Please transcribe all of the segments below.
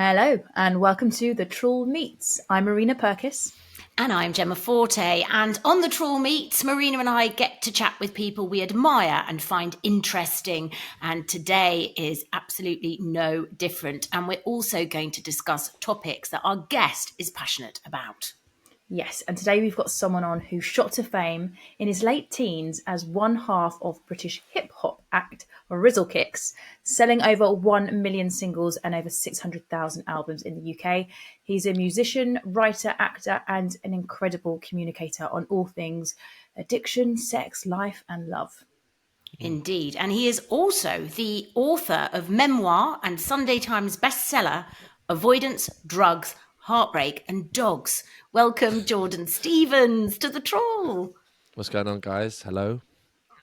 Hello and welcome to the Trawl Meets. I'm Marina Purkis. And I'm Jemma Forte. And on the Trawl Meets, Marina and I get to chat with people we admire and find interesting. And today is absolutely no different. And we're also going to discuss topics that our guest is passionate about. Yes, and today we've got someone on who shot to fame in his late teens as one half of British hip-hop act Rizzle Kicks, selling over 1 million singles and over 600,000 albums in the UK. He's a musician, writer, actor, and an incredible communicator on all things addiction, sex, life, and love. Indeed. And he is also the author of memoir and Sunday Times bestseller, Avoidance, Drugs, Heartbreak and Dogs. Welcome, Jordan Stevens, to the Trawl. What's going on, guys? Hello.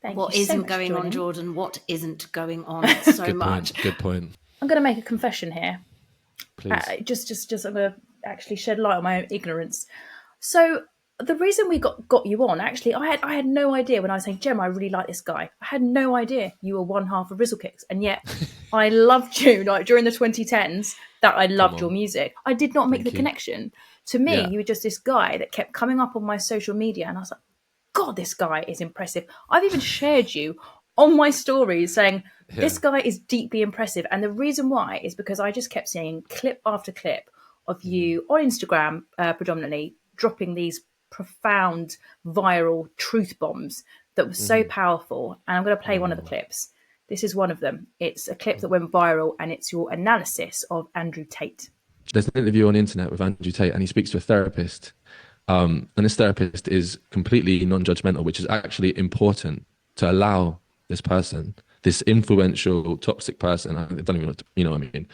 What isn't going on, Jordan? What isn't going on so much? Good point. I'm going to make a confession here. Please. Just I'm going to actually shed light on my own ignorance. So the reason we got you on, actually, I had no idea when I was saying, Gemma, I really like this guy. I had no idea you were one half of Rizzle Kicks. And yet I loved you like during the 2010s that I loved your music. I did not make the connection. To me, you were just this guy that kept coming up on my social media. And I was like, God, this guy is impressive. I've even shared you on my stories saying, this guy is deeply impressive. And the reason why is because I just kept seeing clip after clip of you on Instagram, predominantly, dropping these profound viral truth bombs that were so powerful. And I'm going to play one of the clips. This is one of them. It's a clip that went viral and it's your analysis of Andrew Tate. There's an interview on the internet with Andrew Tate and he speaks to a therapist. And this therapist is completely non-judgmental, which is actually important to allow this person, this influential, toxic person, I don't even know, you know what I mean,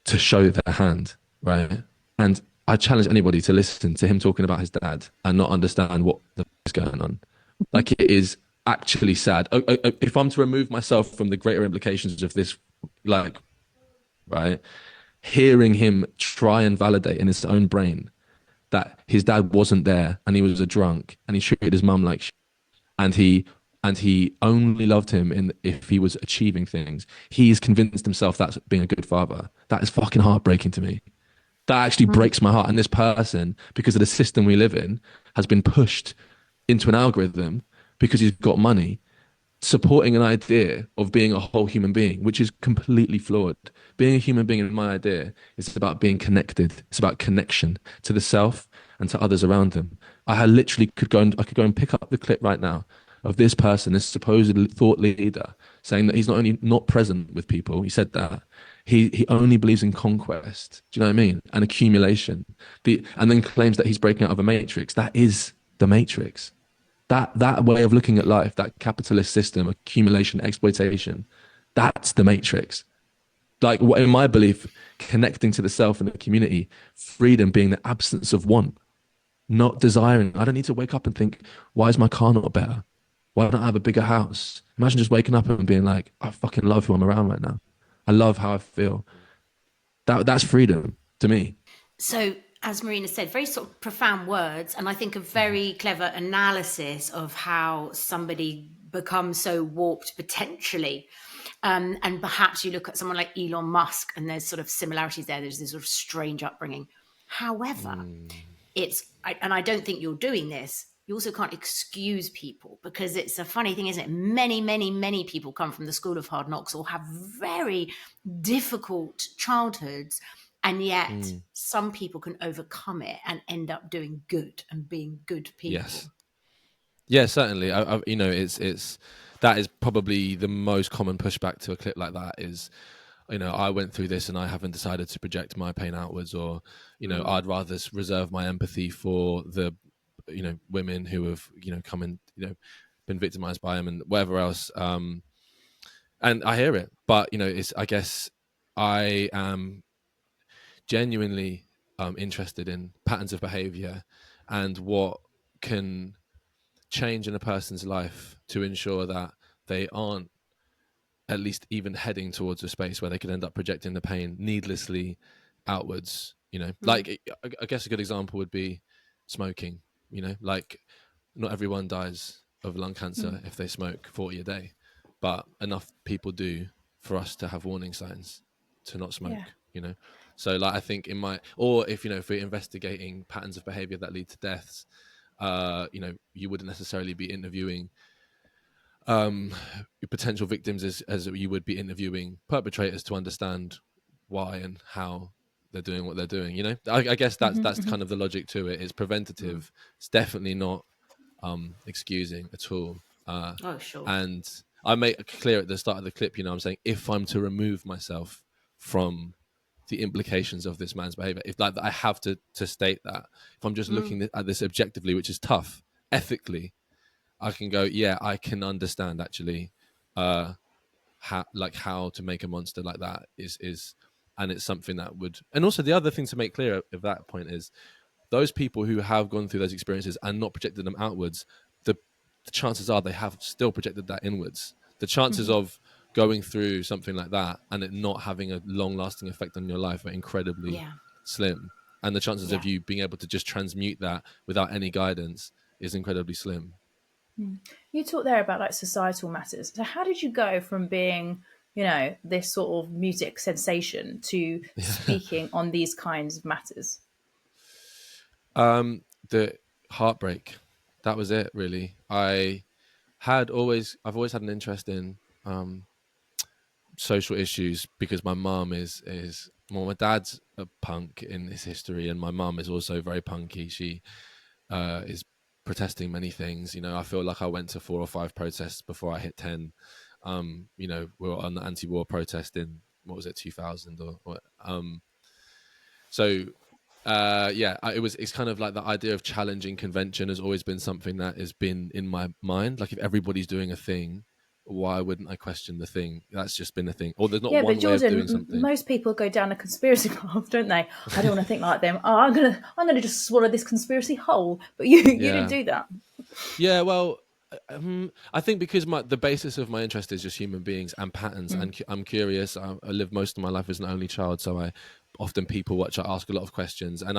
to show their hand, right? And I challenge anybody to listen to him talking about his dad and not understand what the f is going on. Like, it is actually sad. If I'm to remove myself from the greater implications of this, like, right, hearing him try and validate in his own brain that his dad wasn't there and he was a drunk and he treated his mum like shit, and he only loved him if he was achieving things. He's convinced himself that's being a good father. That is fucking heartbreaking to me. That actually breaks my heart. And this person, because of the system we live in, has been pushed into an algorithm because he's got money, supporting an idea of being a whole human being, which is completely flawed. Being a human being, in my idea, is about being connected. It's about connection to the self and to others around them. I literally could go and pick up the clip right now of this person, this supposed thought leader, saying that he's not only not present with people, he said that, he only believes in conquest. Do you know what I mean? And accumulation. And then claims that he's breaking out of a matrix. That is the matrix. That way of looking at life, that capitalist system, accumulation, exploitation, that's the matrix. Like, in my belief, connecting to the self and the community, freedom being the absence of want, not desiring. I don't need to wake up and think, why is my car not better? Why don't I have a bigger house? Imagine just waking up and being like, I fucking love who I'm around right now. I love how I feel. That's freedom to me. So, as Marina said, very sort of profound words, and I think a very clever analysis of how somebody becomes so warped potentially. And perhaps you look at someone like Elon Musk and there's sort of similarities there. There's this sort of strange upbringing. However, I don't think you're doing this. You also can't excuse people, because it's a funny thing, isn't it? Many, many, many people come from the school of hard knocks or have very difficult childhoods. And yet some people can overcome it and end up doing good and being good people. Yes. Yeah, certainly. That is probably the most common pushback to a clip like that is, I went through this and I haven't decided to project my pain outwards, or, I'd rather reserve my empathy for the, women who have, come and, been victimized by him and whatever else. And I hear it, but, I guess I am genuinely interested in patterns of behavior and what can change in a person's life to ensure that they aren't at least even heading towards a space where they could end up projecting the pain needlessly outwards. Like, I guess a good example would be smoking. Like, not everyone dies of lung cancer if they smoke 40 a day, but enough people do for us to have warning signs to not smoke. So like I think or if if we're investigating patterns of behavior that lead to deaths, you wouldn't necessarily be interviewing potential victims as you would be interviewing perpetrators to understand why and how they're doing what they're doing. I guess that's kind of the logic to it. It's preventative. It's definitely not excusing at all. Oh, sure. And I make it clear at the start of the clip, I'm saying if I'm to remove myself from the implications of this man's behavior, if like I have to state that, if I'm just looking at this objectively, which is tough ethically, I can go, yeah, I can understand actually how to make a monster like that is and it's something that would. And also the other thing to make clear of that point is those people who have gone through those experiences and not projected them outwards, the chances are they have still projected that inwards. The chances of going through something like that and it not having a long-lasting effect on your life are incredibly slim. And the chances of you being able to just transmute that without any guidance is incredibly slim. You talked there about like societal matters. So how did you go from being, this sort of music sensation to speaking on these kinds of matters? The heartbreak. That was it, really. I've always had an interest in social issues because my mum my dad's a punk in his history, and my mum is also very punky. She is protesting many things. I feel like I went to 4 or 5 protests before I hit 10. We were on the anti-war protest in, what was it, 2000 or so. It's kind of like the idea of challenging convention has always been something that has been in my mind. Like if everybody's doing a thing, why wouldn't I question the thing? That's just been a thing. Or there's not one but Jordan, way of doing something. Most people go down a conspiracy path, don't they? I don't want to think like them. Oh, I'm gonna just swallow this conspiracy whole. But you didn't do that. Yeah, well, I think because the basis of my interest is just human beings and patterns, and I'm curious. I lived most of my life as an only child, so I often people watch. I ask a lot of questions, and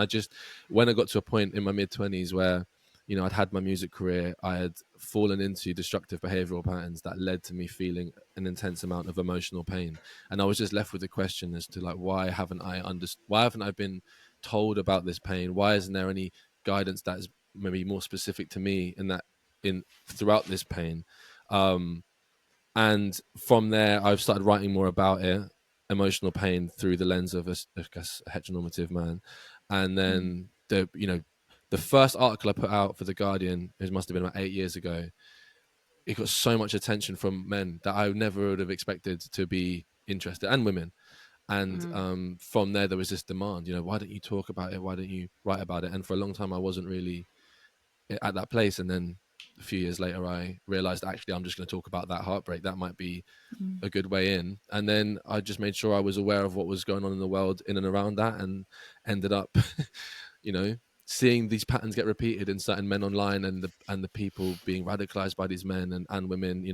when I got to a point in my mid-20s where I'd had my music career, I had fallen into destructive behavioral patterns that led to me feeling an intense amount of emotional pain, and I was just left with the question as to like why haven't I been told about this pain? Why isn't there any guidance that is maybe more specific to me throughout this pain? And from there I've started writing more about it, emotional pain, through the lens of a heteronormative man. And then the first article I put out for The Guardian, it must have been about 8 years ago, it got so much attention from men that I never would have expected to be interested, and women. And from there was this demand, why don't you talk about it? Why don't you write about it? And for a long time I wasn't really at that place. And then a few years later I realized, actually, I'm just going to talk about that heartbreak. That might be a good way in. And then I just made sure I was aware of what was going on in the world in and around that, and ended up seeing these patterns get repeated in certain men online, and the people being radicalized by these men and women.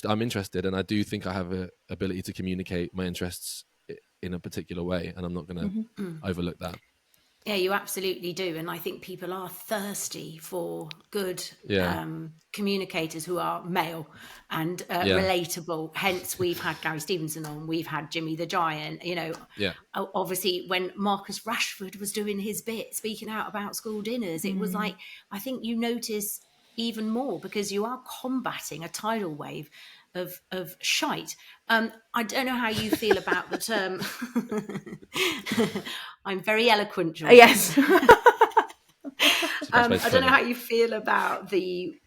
I'm interested, and I do think I have a ability to communicate my interests in a particular way, and I'm not going to overlook that. Yeah, you absolutely do. And I think people are thirsty for good communicators who are male and relatable. Hence, we've had Gary Stevenson on, we've had Jimmy the Giant. Obviously, when Marcus Rashford was doing his bit, speaking out about school dinners, it was like, I think you notice even more because you are combating a tidal wave of shite. I don't know how you feel about the term. I'm very eloquent, George. Yes. I don't know how you feel about the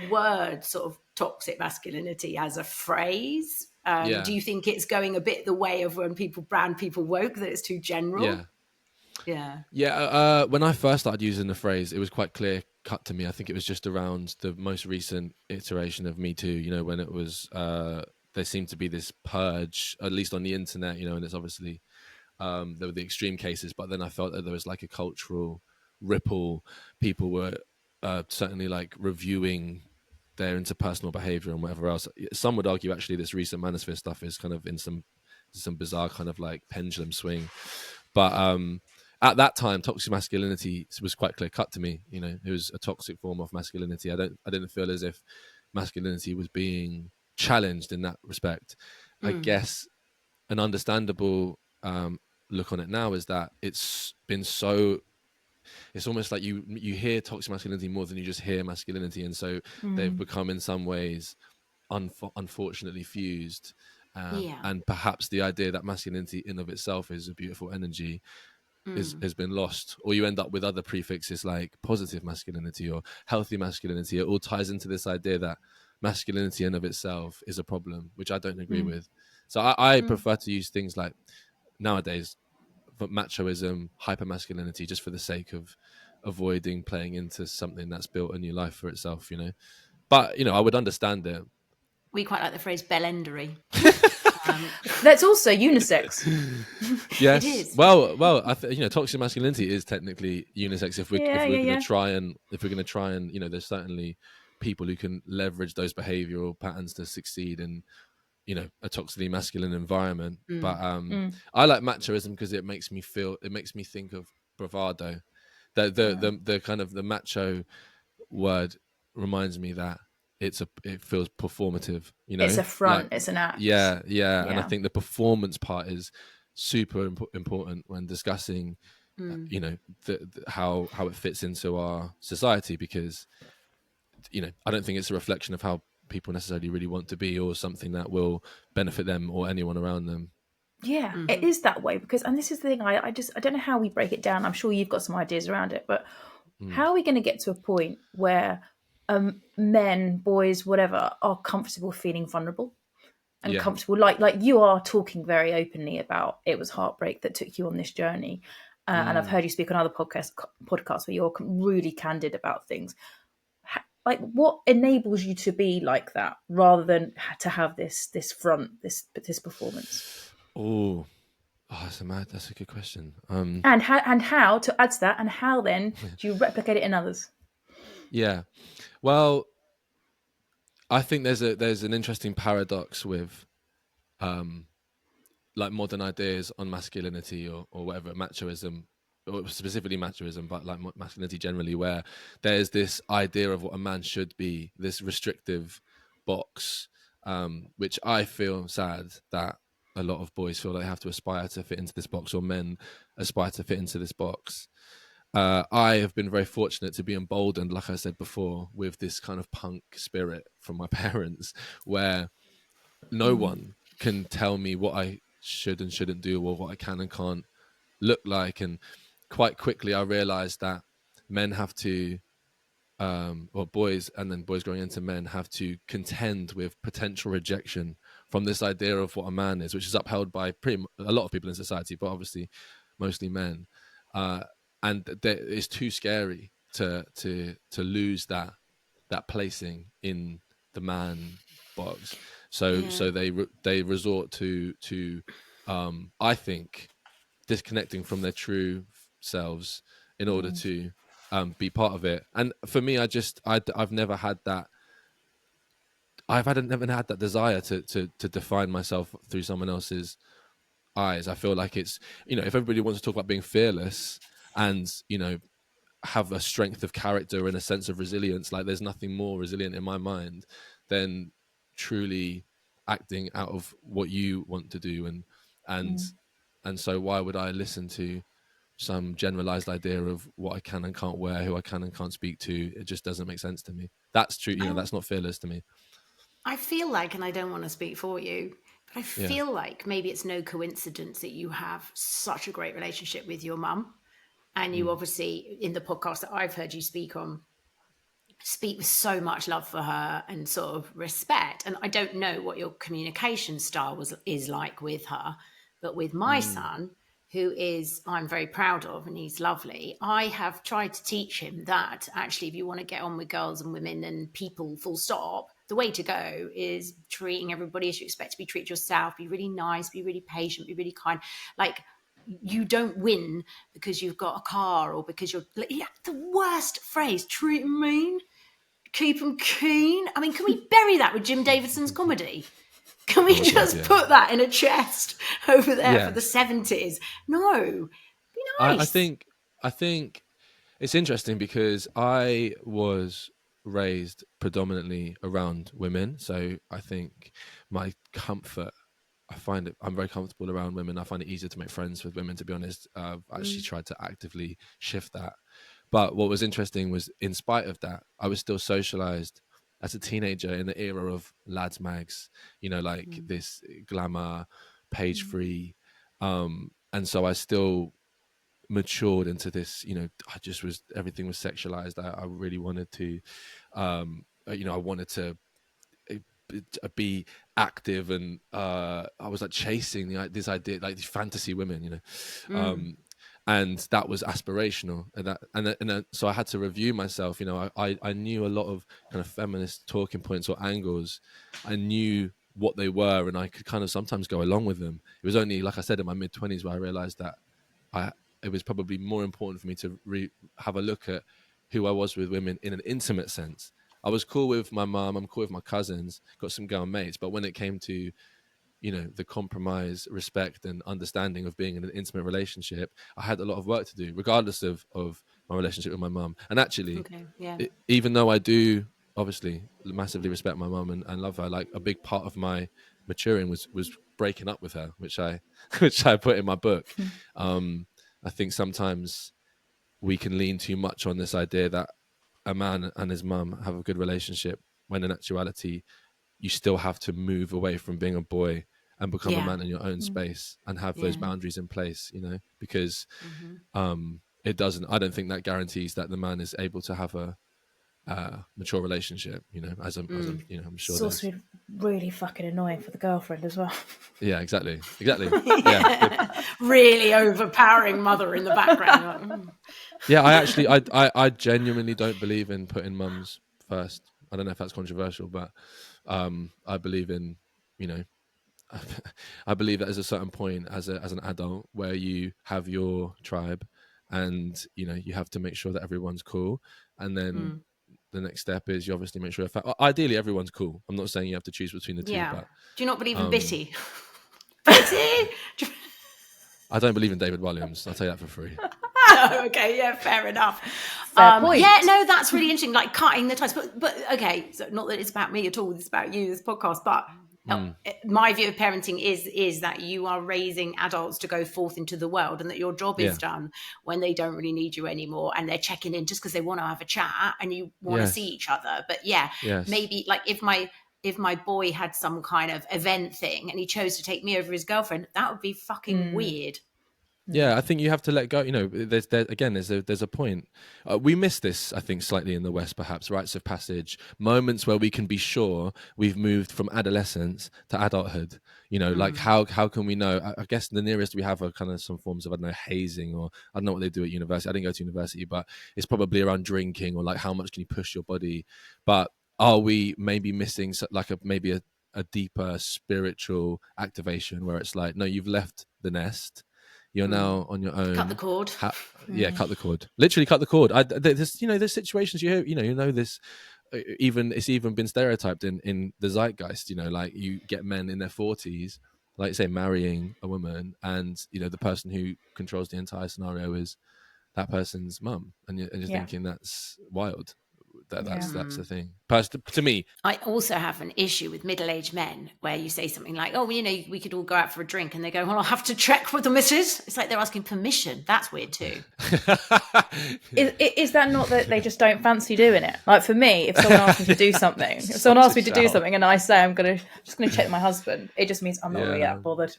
word sort of toxic masculinity as a phrase. Do you think it's going a bit the way of when people brand people woke, that it's too general? Yeah. When I first started using the phrase, it was quite clear cut to me. I think it was just around the most recent iteration of Me Too, when it was there seemed to be this purge, at least on the internet, and it's obviously there were the extreme cases, but then I felt that there was like a cultural ripple. People were certainly like reviewing their interpersonal behavior and whatever else. Some would argue actually this recent Manosphere stuff is kind of in some bizarre kind of like pendulum swing. But at that time, toxic masculinity was quite clear cut to me. It was a toxic form of masculinity. I didn't feel as if masculinity was being challenged in that respect. I guess an understandable look on it now is that it's been so, it's almost like you hear toxic masculinity more than you just hear masculinity, and so they've become in some ways unfortunately fused, Yeah. and perhaps the idea that masculinity in of itself is a beautiful energy has been lost, or you end up with other prefixes like positive masculinity or healthy masculinity. It all ties into this idea that masculinity in of itself is a problem, which I don't agree with. So I prefer to use things like nowadays machoism, hypermasculinity, just for the sake of avoiding playing into something that's built a new life for itself, you know. But I would understand it. We quite like the phrase bellendery. That's also unisex. Yes. It is. Well, toxic masculinity is technically unisex if we're Yeah, yeah, going yeah. to try and there's certainly people who can leverage those behavioral patterns to succeed in a toxically masculine environment. But I like machoism because it makes me think of bravado. The kind of the macho word reminds me that it feels performative, It's a like, front, it's an act. yeah. Yeah. And I think the performance part is super important when discussing how it fits into our society, because I don't think it's a reflection of how people necessarily really want to be, or something that will benefit them or anyone around them. Yeah, it is that way because, and this is the thing, I don't know how we break it down. I'm sure you've got some ideas around it, but how are we going to get to a point where men, boys, whatever, are comfortable feeling vulnerable and Yeah. comfortable, like you are talking very openly about it was heartbreak that took you on this journey, and I've heard you speak on other podcasts where you're really candid about things. Like, what enables you to be like that rather than to have this front, this performance? That's a good question. And how to add to that, and how then do you replicate it in others? Yeah. Well, I think there's an interesting paradox with like modern ideas on masculinity or whatever, machoism, or specifically machoism, but like masculinity generally, where there's this idea of what a man should be, this restrictive box, which I feel sad that a lot of boys feel they have to aspire to fit into this box, or men aspire to fit into this box. I have been very fortunate to be emboldened, like I said before, with this kind of punk spirit from my parents, where no one can tell me what I should and shouldn't do, or what I can and can't look like. And quite quickly I realized that men have to or boys, and then boys growing into men, have to contend with potential rejection from this idea of what a man is, which is upheld by a lot of people in society, but obviously mostly men. And it's too scary to lose that placing in the man box. So they resort to I think disconnecting from their true selves in order to be part of it. And for me, I've never had that. Never had that desire to define myself through someone else's eyes. I feel like it's, if everybody wants to talk about being fearless and have a strength of character and a sense of resilience, like there's nothing more resilient in my mind than truly acting out of what you want to do. And so why would I listen to some generalized idea of what I can and can't wear, who I can and can't speak to? It just doesn't make sense to me. That's true. That's not fearless to me. I feel like, and I don't want to speak for you, but I feel like maybe it's no coincidence that you have such a great relationship with your mum. And you obviously, in the podcast that I've heard you speak with so much love for her and sort of respect. And I don't know what your communication style is like with her, but with my son, who I'm very proud of, and he's lovely, I have tried to teach him that actually, if you want to get on with girls and women and people, full stop, the way to go is treating everybody as you expect to be treated yourself. Be really nice, be really patient, be really kind. Like, you don't win because you've got a car or because you're the worst phrase, treat them mean, keep them keen. I mean, can we bury that with Jim Davidson's comedy? Can we put that in a chest over there for the 70s? No, be nice. I think it's interesting because I was raised predominantly around women, so I think my comfort, I'm very comfortable around women. I find it easier to make friends with women, to be honest. I've actually tried to actively shift that. But what was interesting was, in spite of that, I was still socialized as a teenager in the era of lads mags, like this glamour, page free. And so I still matured into this, everything was sexualized. I really wanted to, I wanted to be active, and I was like chasing this idea, like these fantasy women, and that was aspirational, and so I had to review myself. I knew a lot of kind of feminist talking points or angles. I knew what they were, and I could kind of sometimes go along with them. It was only, like I said, in my mid-20s where I realized that it was probably more important for me to have a look at who I was with women in an intimate sense. I was cool with my mom, I'm cool with my cousins, got some girl mates, but when it came to, the compromise, respect, and understanding of being in an intimate relationship, I had a lot of work to do, regardless of my relationship with my mum. And actually, even though I do obviously massively respect my mum and love her, like a big part of my maturing was breaking up with her, which I put in my book. I think sometimes we can lean too much on this idea that a man and his mum have a good relationship, when in actuality you still have to move away from being a boy and become a man in your own space and have those boundaries in place, because I don't think that guarantees that the man is able to have a mature relationship, as I'm sure It's also really fucking annoying for the girlfriend as well. Yeah, exactly. Yeah. Really overpowering mother in the background. Yeah, I genuinely don't believe in putting mums first. I don't know if that's controversial, but I believe in, I believe that there's a certain point as an adult where you have your tribe, and you have to make sure that everyone's cool, and then the next step is you obviously make sure ideally everyone's cool. I'm not saying you have to choose between the two, but do you not believe in Bitty? Bitty. I don't believe in David Williams. I'll tell you that for free. Oh, okay, yeah, fair enough. Fair point. Yeah, no, that's really interesting. Like cutting the ties, but okay. So not that it's about me at all. It's about you, this podcast. But my view of parenting is that you are raising adults to go forth into the world, and that your job is done when they don't really need you anymore, and they're checking in just because they want to have a chat and you want to see each other. But maybe like if my boy had some kind of event thing and he chose to take me over his girlfriend, that would be fucking weird. Yeah, I think you have to let go. There's a point. We miss this, I think, slightly in the West, perhaps, rites of passage, moments where we can be sure we've moved from adolescence to adulthood. Like how can we know? I guess the nearest we have are kind of some forms of, I don't know, hazing, or I don't know what they do at university. I didn't go to university, but it's probably around drinking, or like how much can you push your body. But are we maybe missing like maybe a deeper spiritual activation where it's like, no, you've left the nest. You're now on your own. Cut the cord. Cut the cord. Literally cut the cord. There's situations this. It's even been stereotyped in the zeitgeist. Like you get men in their 40s, like say marrying a woman, and the person who controls the entire scenario is that person's mum, and you're thinking that's wild. That's the thing. To me, I also have an issue with middle-aged men where you say something like, "Oh, we could all go out for a drink," and they go, "Well, I'll have to check with the missus." It's like they're asking permission. That's weird too. Is that not that they just don't fancy doing it? Like for me, if someone asks me to do something, and I say I'm just gonna check my husband, it just means I'm not really that bothered.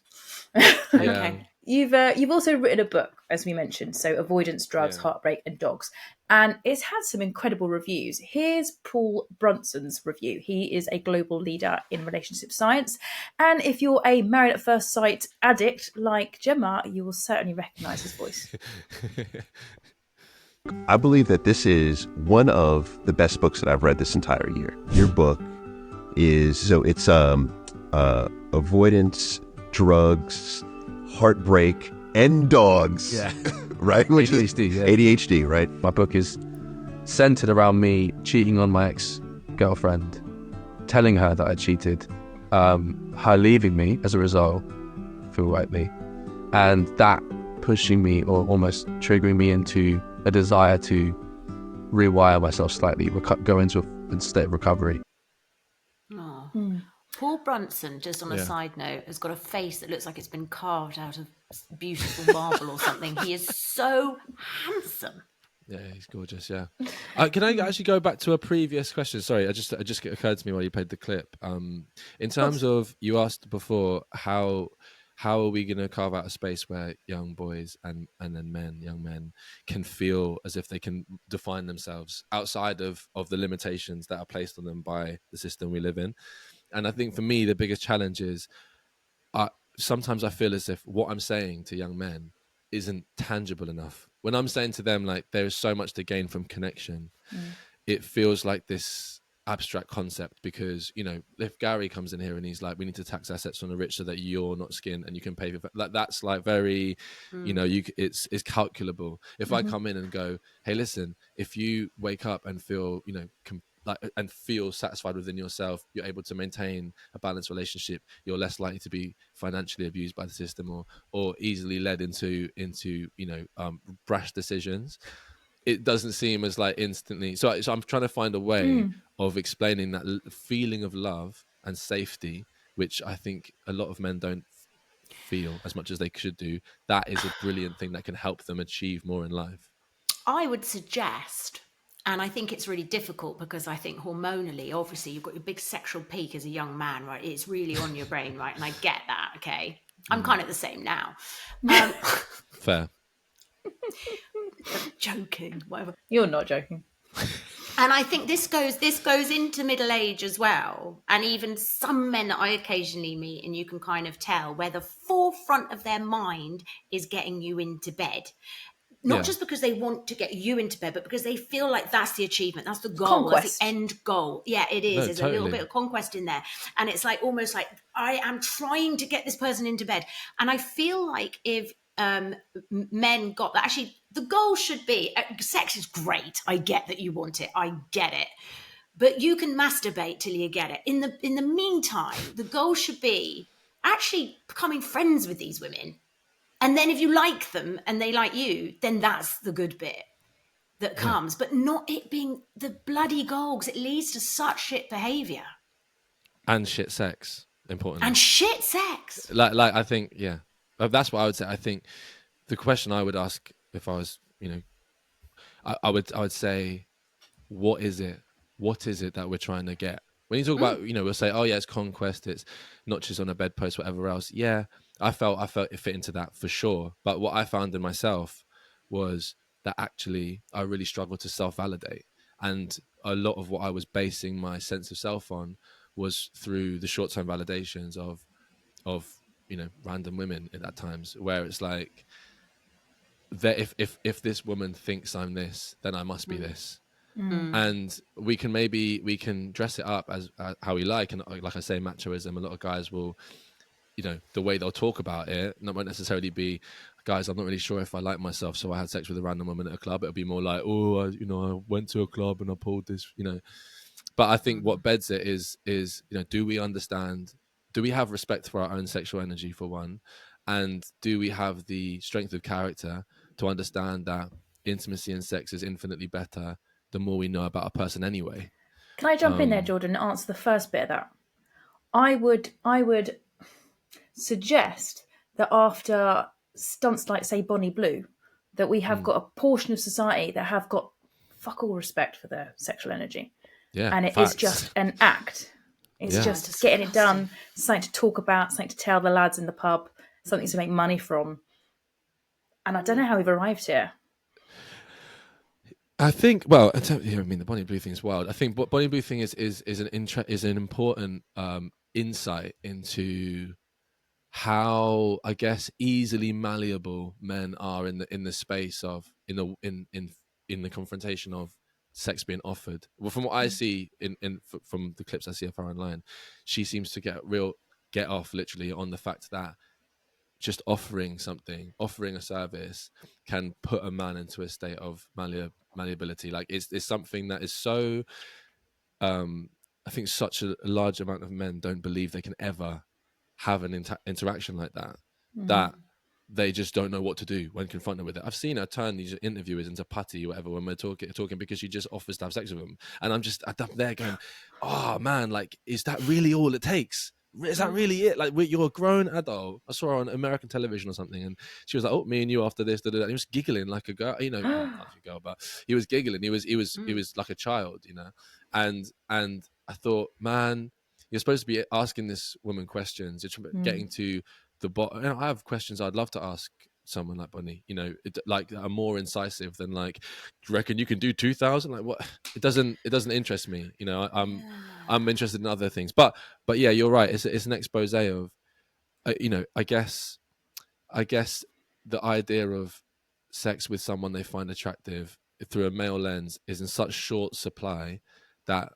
Okay. You've also written a book, as we mentioned, so Avoidance, Drugs, Heartbreak and Dogs, and it's had some incredible reviews. Here's Paul Brunson's review. He is a global leader in relationship science, and if you're a Married at First Sight addict like Jemma, you will certainly recognise his voice. I believe that this is one of the best books that I've read this entire year. Your book is, it's Avoidance, Drugs, Heartbreak, and Dogs. Yeah. Right? ADHD, yeah. ADHD, right? My book is centered around me cheating on my ex-girlfriend, telling her that I cheated, her leaving me as a result, feel rightly, and that pushing me or almost triggering me into a desire to rewire myself slightly, go into a state of recovery. Oh. Paul Brunson, just on a Yeah. side note, has got a face that looks like it's been carved out of beautiful marble or something. He is so handsome. Yeah, he's gorgeous. Yeah. Can I actually go back to a previous question? Sorry, it just occurred to me while you played the clip. In terms of, you asked before, how are we going to carve out a space where young boys and then young men can feel as if they can define themselves outside of the limitations that are placed on them by the system we live in? And I think for me, the biggest challenge is, sometimes I feel as if what I'm saying to young men isn't tangible enough. When I'm saying to them, like, there is so much to gain from connection, it feels like this abstract concept, because, you know, if Gary comes in here and he's like, we need to tax assets on the rich so that you're not skinned and you can pay for, like, that's like very, you know, it's calculable. If I come in and go, hey, listen, if you wake up and feel, you know, and feel satisfied within yourself, you're able to maintain a balanced relationship, you're less likely to be financially abused by the system or easily led into you know, brash decisions. It doesn't seem as like instantly. So I'm trying to find a way of explaining that feeling of love and safety, which I think a lot of men don't feel as much as they should do. That is a brilliant thing that can help them achieve more in life. I would suggest, and I think it's really difficult because I think hormonally, obviously, you've got your big sexual peak as a young man, right? It's really on your brain, right? And I get that, okay? I'm kind of the same now. Fair. Joking, whatever. You're not joking. And I think this goes into middle age as well. And even some men that I occasionally meet, and you can kind of tell where the forefront of their mind is getting you into bed. Not just because they want to get you into bed, but because they feel like that's the achievement, that's the goal, that's the end goal. Yeah, it is. No, There's totally. a little bit of conquest in there. And it's like almost like, I am trying to get this person into bed. And I feel like if men got that, actually, the goal should be, sex is great. I get that you want it. I get it. But you can masturbate till you get it. In the meantime, the goal should be actually becoming friends with these women. And then if you like them and they like you, then that's the good bit that comes. But not it being the bloody goal, because it leads to such shit behaviour. And shit sex, importantly. And shit sex. Like I think, yeah. That's what I would say. I think the question I would ask if I was, you know, I would say, what is it? What is it that we're trying to get? When you talk about, you know, we'll say, oh yeah, it's conquest, it's notches on a bedpost, whatever else. Yeah, I felt it fit into that for sure. But what I found in myself was that actually I really struggled to self-validate. And a lot of what I was basing my sense of self on was through the short-term validations of, you know, random women at times, where it's like, that if this woman thinks I'm this, then I must be this. And we can dress it up as how we like, and like I say, machoism. A lot of guys will, you know, the way they'll talk about it won't necessarily be, guys, I'm not really sure if I like myself, so I had sex with a random woman at a club. It'll be more like, oh, I went to a club and I pulled this, you know. But I think what beds it is, you know, do we understand? Do we have respect for our own sexual energy, for one? And do we have the strength of character to understand that intimacy and sex is infinitely better the more we know about a person anyway? Can I jump in there, Jordan, and answer the first bit of that? I would suggest that after stunts like, say, Bonnie Blue, that we have got a portion of society that have got fuck all respect for their sexual energy. Yeah, and it facts. is just an act. It's Yeah. just getting it done, something to talk about, something to tell the lads in the pub, something to make money from. And I don't know how we've arrived here. I think, well, I mean, the Bonnie Blue thing is wild. I think Bonnie Blue thing is an important insight into how, I guess, easily malleable men are in the space of in the confrontation of sex being offered. Well, from what I see from the clips I see of her online, she seems to get off literally on the fact that just offering a service can put a man into a state of malleability. Like it's something that is so, I think such a large amount of men don't believe they can ever have an interaction like that, that they just don't know what to do when confronted with it. I've seen her turn these interviewers into putty or whatever when we're talking because she just offers to have sex with them. And I'm there going, oh man, like, is that really all it takes? is that really it? Like, you're a grown adult. I saw her on American television or something, and she was like, "Oh, me and you after this." Da, da, da. And he was giggling like a girl, not like a girl, but he was giggling. He was like a child, And I thought, man, you're supposed to be asking this woman questions. It's getting to the bottom. I have questions I'd love to ask someone like Bonnie, like, are more incisive than like, do you reckon you can do 2,000? Like, what? It doesn't interest me. I'm interested in other things. But yeah, you're right. It's an expose of, I guess the idea of sex with someone they find attractive through a male lens is in such short supply that,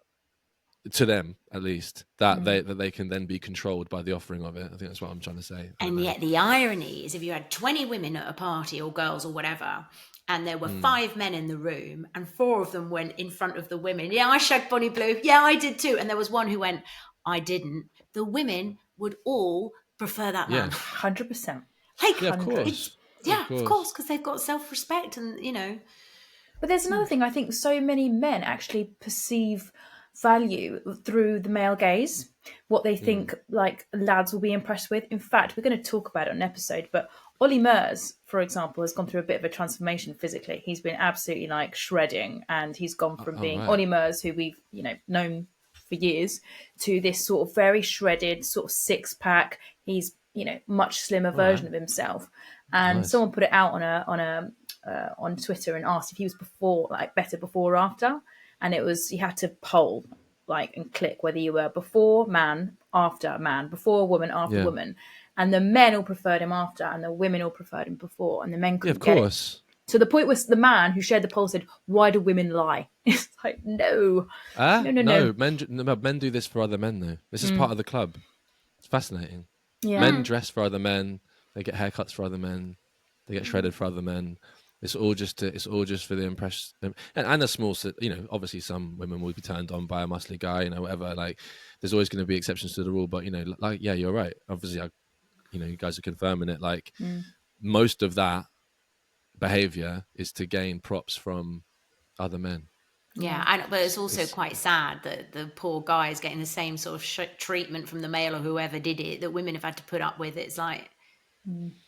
to them at least, that they can then be controlled by the offering of it. I think that's what I'm trying to say. And yet the irony is, if you had 20 women at a party, or girls or whatever, and there were 5 men in the room, and 4 of them went in front of the women. Yeah, I shagged Bonnie Blue. Yeah, I did too. And there was one who went, I didn't. The women would all prefer that man. 100%. Like, Yeah, of course. Of course, because they've got self-respect and, But there's another thing. I think so many men actually perceive value through the male gaze, what they think like lads will be impressed with. In fact, we're going to talk about it on an episode, but Ollie Murs, for example, has gone through a bit of a transformation physically. He's been absolutely like shredding, and he's gone from being right. Ollie Murs, who we've known for years, to this sort of very shredded sort of 6-pack. He's much slimmer version of himself. And Nice. someone put it out on Twitter and asked if he was better before or after, and it was, you had to poll and click whether you were before man, after man, before woman, after woman, and the men all preferred him after, and the women all preferred him before, and the men couldn't get it. So the point was, the man who shared the poll said, "Why do women lie?" It's like, no. Men do this for other men, though. This is part of the club. It's fascinating. Yeah. Men dress for other men. They get haircuts for other men. They get shredded for other men. It's all just for the impression, and a small, obviously some women will be turned on by a muscly guy, whatever. Like, there's always going to be exceptions to the rule, but yeah, you're right. Obviously, you guys are confirming it. Like, most of that behavior is to gain props from other men. Yeah, but it's also quite sad that the poor guy is getting the same sort of treatment from the male or whoever did it that women have had to put up with. It's like,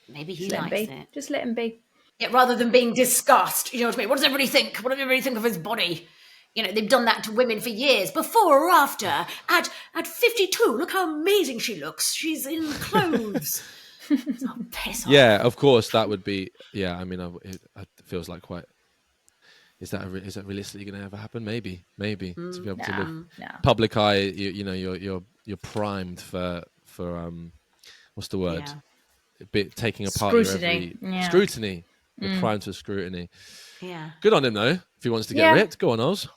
maybe he likes it. Just let him be. Yeah, rather than being discussed. You know what I mean? What does everybody think? What does everybody think of his body? They've done that to women for years, before or after. At 52, look how amazing she looks. She's in clothes. Oh, piss off. Yeah, of course, that would be. Yeah, I mean, it feels like quite. Is that realistically going to ever happen? Maybe to be able to live public eye. You're primed for what's the word? Yeah. Taking apart scrutiny. Scrutiny. You're primed for scrutiny. Yeah. Good on him though. If he wants to get ripped, go on, Oz.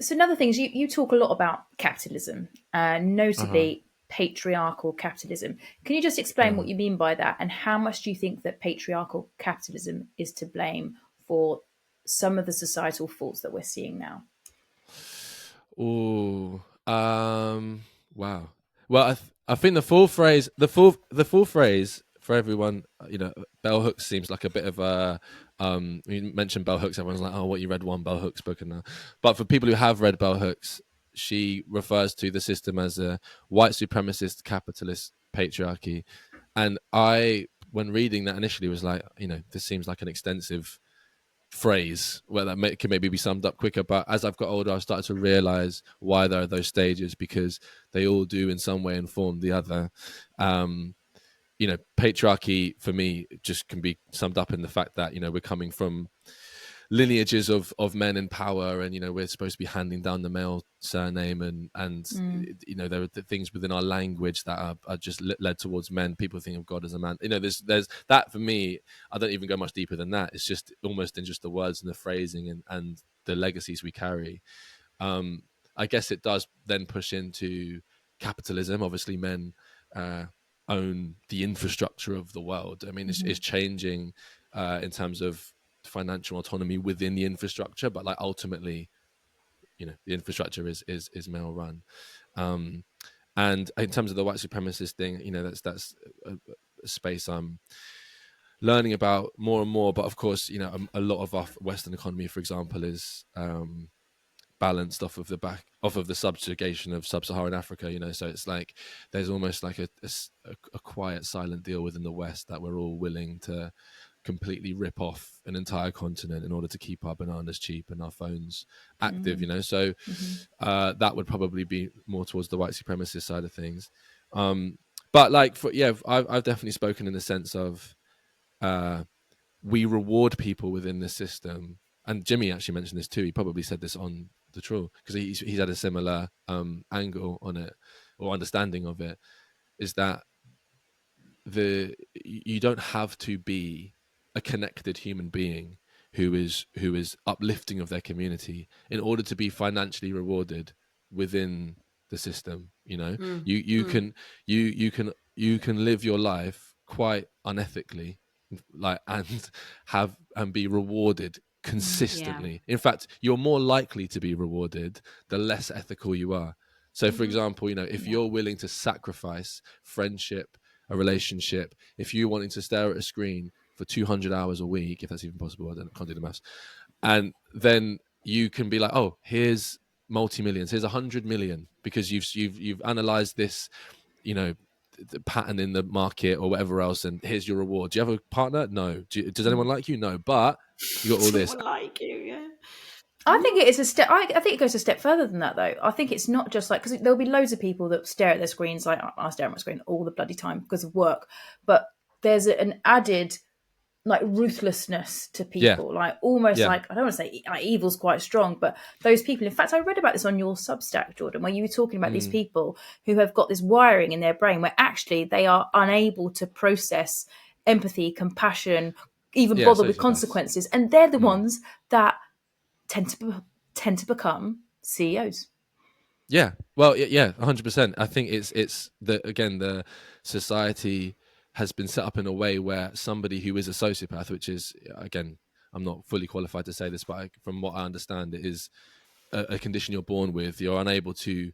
So another thing is, you talk a lot about capitalism, notably patriarchal capitalism. Can you just explain what you mean by that, and how much do you think that patriarchal capitalism is to blame for some of the societal faults that we're seeing now? Oh, wow. Well, I think the full phrase for everyone, bell hooks seems like a bit of a. You mentioned bell hooks, everyone's like, "Oh, what, you read one bell hooks book?" And but for people who have read bell hooks, she refers to the system as a white supremacist capitalist patriarchy, and when reading that initially, was like, this seems like an extensive phrase where that can maybe be summed up quicker, but as I've got older, I've started to realize why there are those stages, because they all do in some way inform the other. Patriarchy for me just can be summed up in the fact that we're coming from lineages of men in power, and we're supposed to be handing down the male surname, and there are the things within our language that are just led towards men. People think of God as a man. There's that. For me, I don't even go much deeper than that. It's just almost in just the words and the phrasing and the legacies we carry. I guess it does then push into capitalism. Obviously, men own the infrastructure of the world. I mean, it's changing in terms of financial autonomy within the infrastructure, but ultimately, the infrastructure is male run. And in terms of the white supremacist thing, that's a space I'm learning about more and more. But of course, a lot of our Western economy, for example, is balanced off of the subjugation of sub-Saharan Africa, you know. So it's like there's almost like a quiet, silent deal within the West that we're all willing to completely rip off an entire continent in order to keep our bananas cheap and our phones active, you know. So that would probably be more towards the white supremacist side of things. But like, I've definitely spoken in the sense of we reward people within the system. And Jimmy actually mentioned this too. He probably said this on the Troll because he's had a similar angle on it or understanding of it. Is that you don't have to be a connected human being who is uplifting of their community in order to be financially rewarded within the system. You know, you can live your life quite unethically, like, and be rewarded consistently. In fact, you're more likely to be rewarded the less ethical you are. So for example, you know, if you're willing to sacrifice friendship, a relationship, if you're wanting to stare at a screen for 200 hours a week, if that's even possible, can't do the maths, and then you can be like, oh, here's multi-millions, here's 100 million, because you've analyzed this, you know, the pattern in the market or whatever else, and here's your reward. Do you have a partner? No. Does anyone like you? No. But you got all this. Like you, yeah. I think it is a step. I think it goes a step further than that, though. I think it's not just like, because there'll be loads of people that stare at their screens. Like, I stare at my screen all the bloody time because of work. But there's an added like ruthlessness to people, like almost like, I don't want to say like, evil's quite strong, but those people. In fact, I read about this on your Substack, Jordan, where you were talking about these people who have got this wiring in their brain where actually they are unable to process empathy, compassion, even bother with consequences, and they're the ones that tend to become CEOs. Yeah, well, yeah, 100%. I think it's the society has been set up in a way where somebody who is a sociopath, which is, again, I'm not fully qualified to say this, but from what I understand, it is a condition you're born with. You're unable to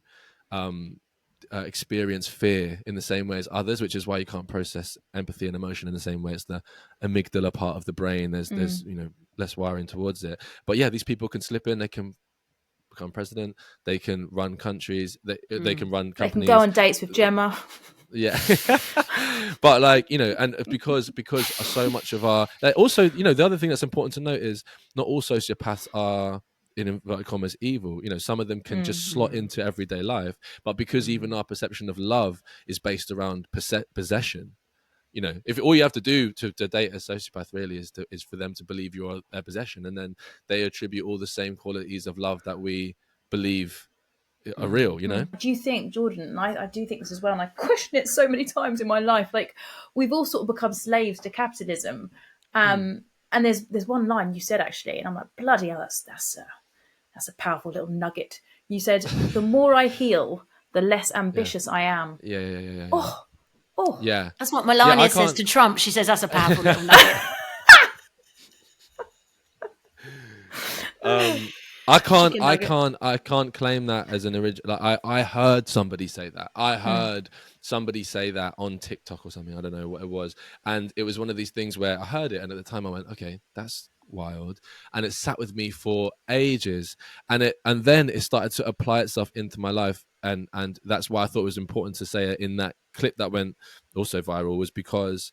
experience fear in the same way as others, which is why you can't process empathy and emotion in the same way. It's the amygdala part of the brain. There's you know, less wiring towards it. But yeah, these people can slip in. They can become president. They can run countries. They can run companies. They can go on dates with Jemma. Yeah. But like, you know, and because so much of our, also, you know, the other thing that's important to note is not all sociopaths are, in inverted commas, evil. You know, some of them can just slot into everyday life, but because even our perception of love is based around possession, you know, if all you have to do to date a sociopath really is for them to believe you're their possession, and then they attribute all the same qualities of love that we believe are real, you know. Do you think, Jordan, and I do think this as well, and I question it so many times in my life, like we've all sort of become slaves to capitalism, and there's one line you said actually, and I'm like, bloody hell, that's a powerful little nugget. You said, the more I heal, the less ambitious I am. Yeah. Oh, yeah. That's what Melania says to Trump. She says that's a powerful little nugget. I can't claim that as an original. Like, I heard somebody say that. I heard somebody say that on TikTok or something. I don't know what it was. And it was one of these things where I heard it, and at the time I went, okay, that's wild. And it sat with me for ages. And then it started to apply itself into my life. And that's why I thought it was important to say it in that clip that went also viral, was because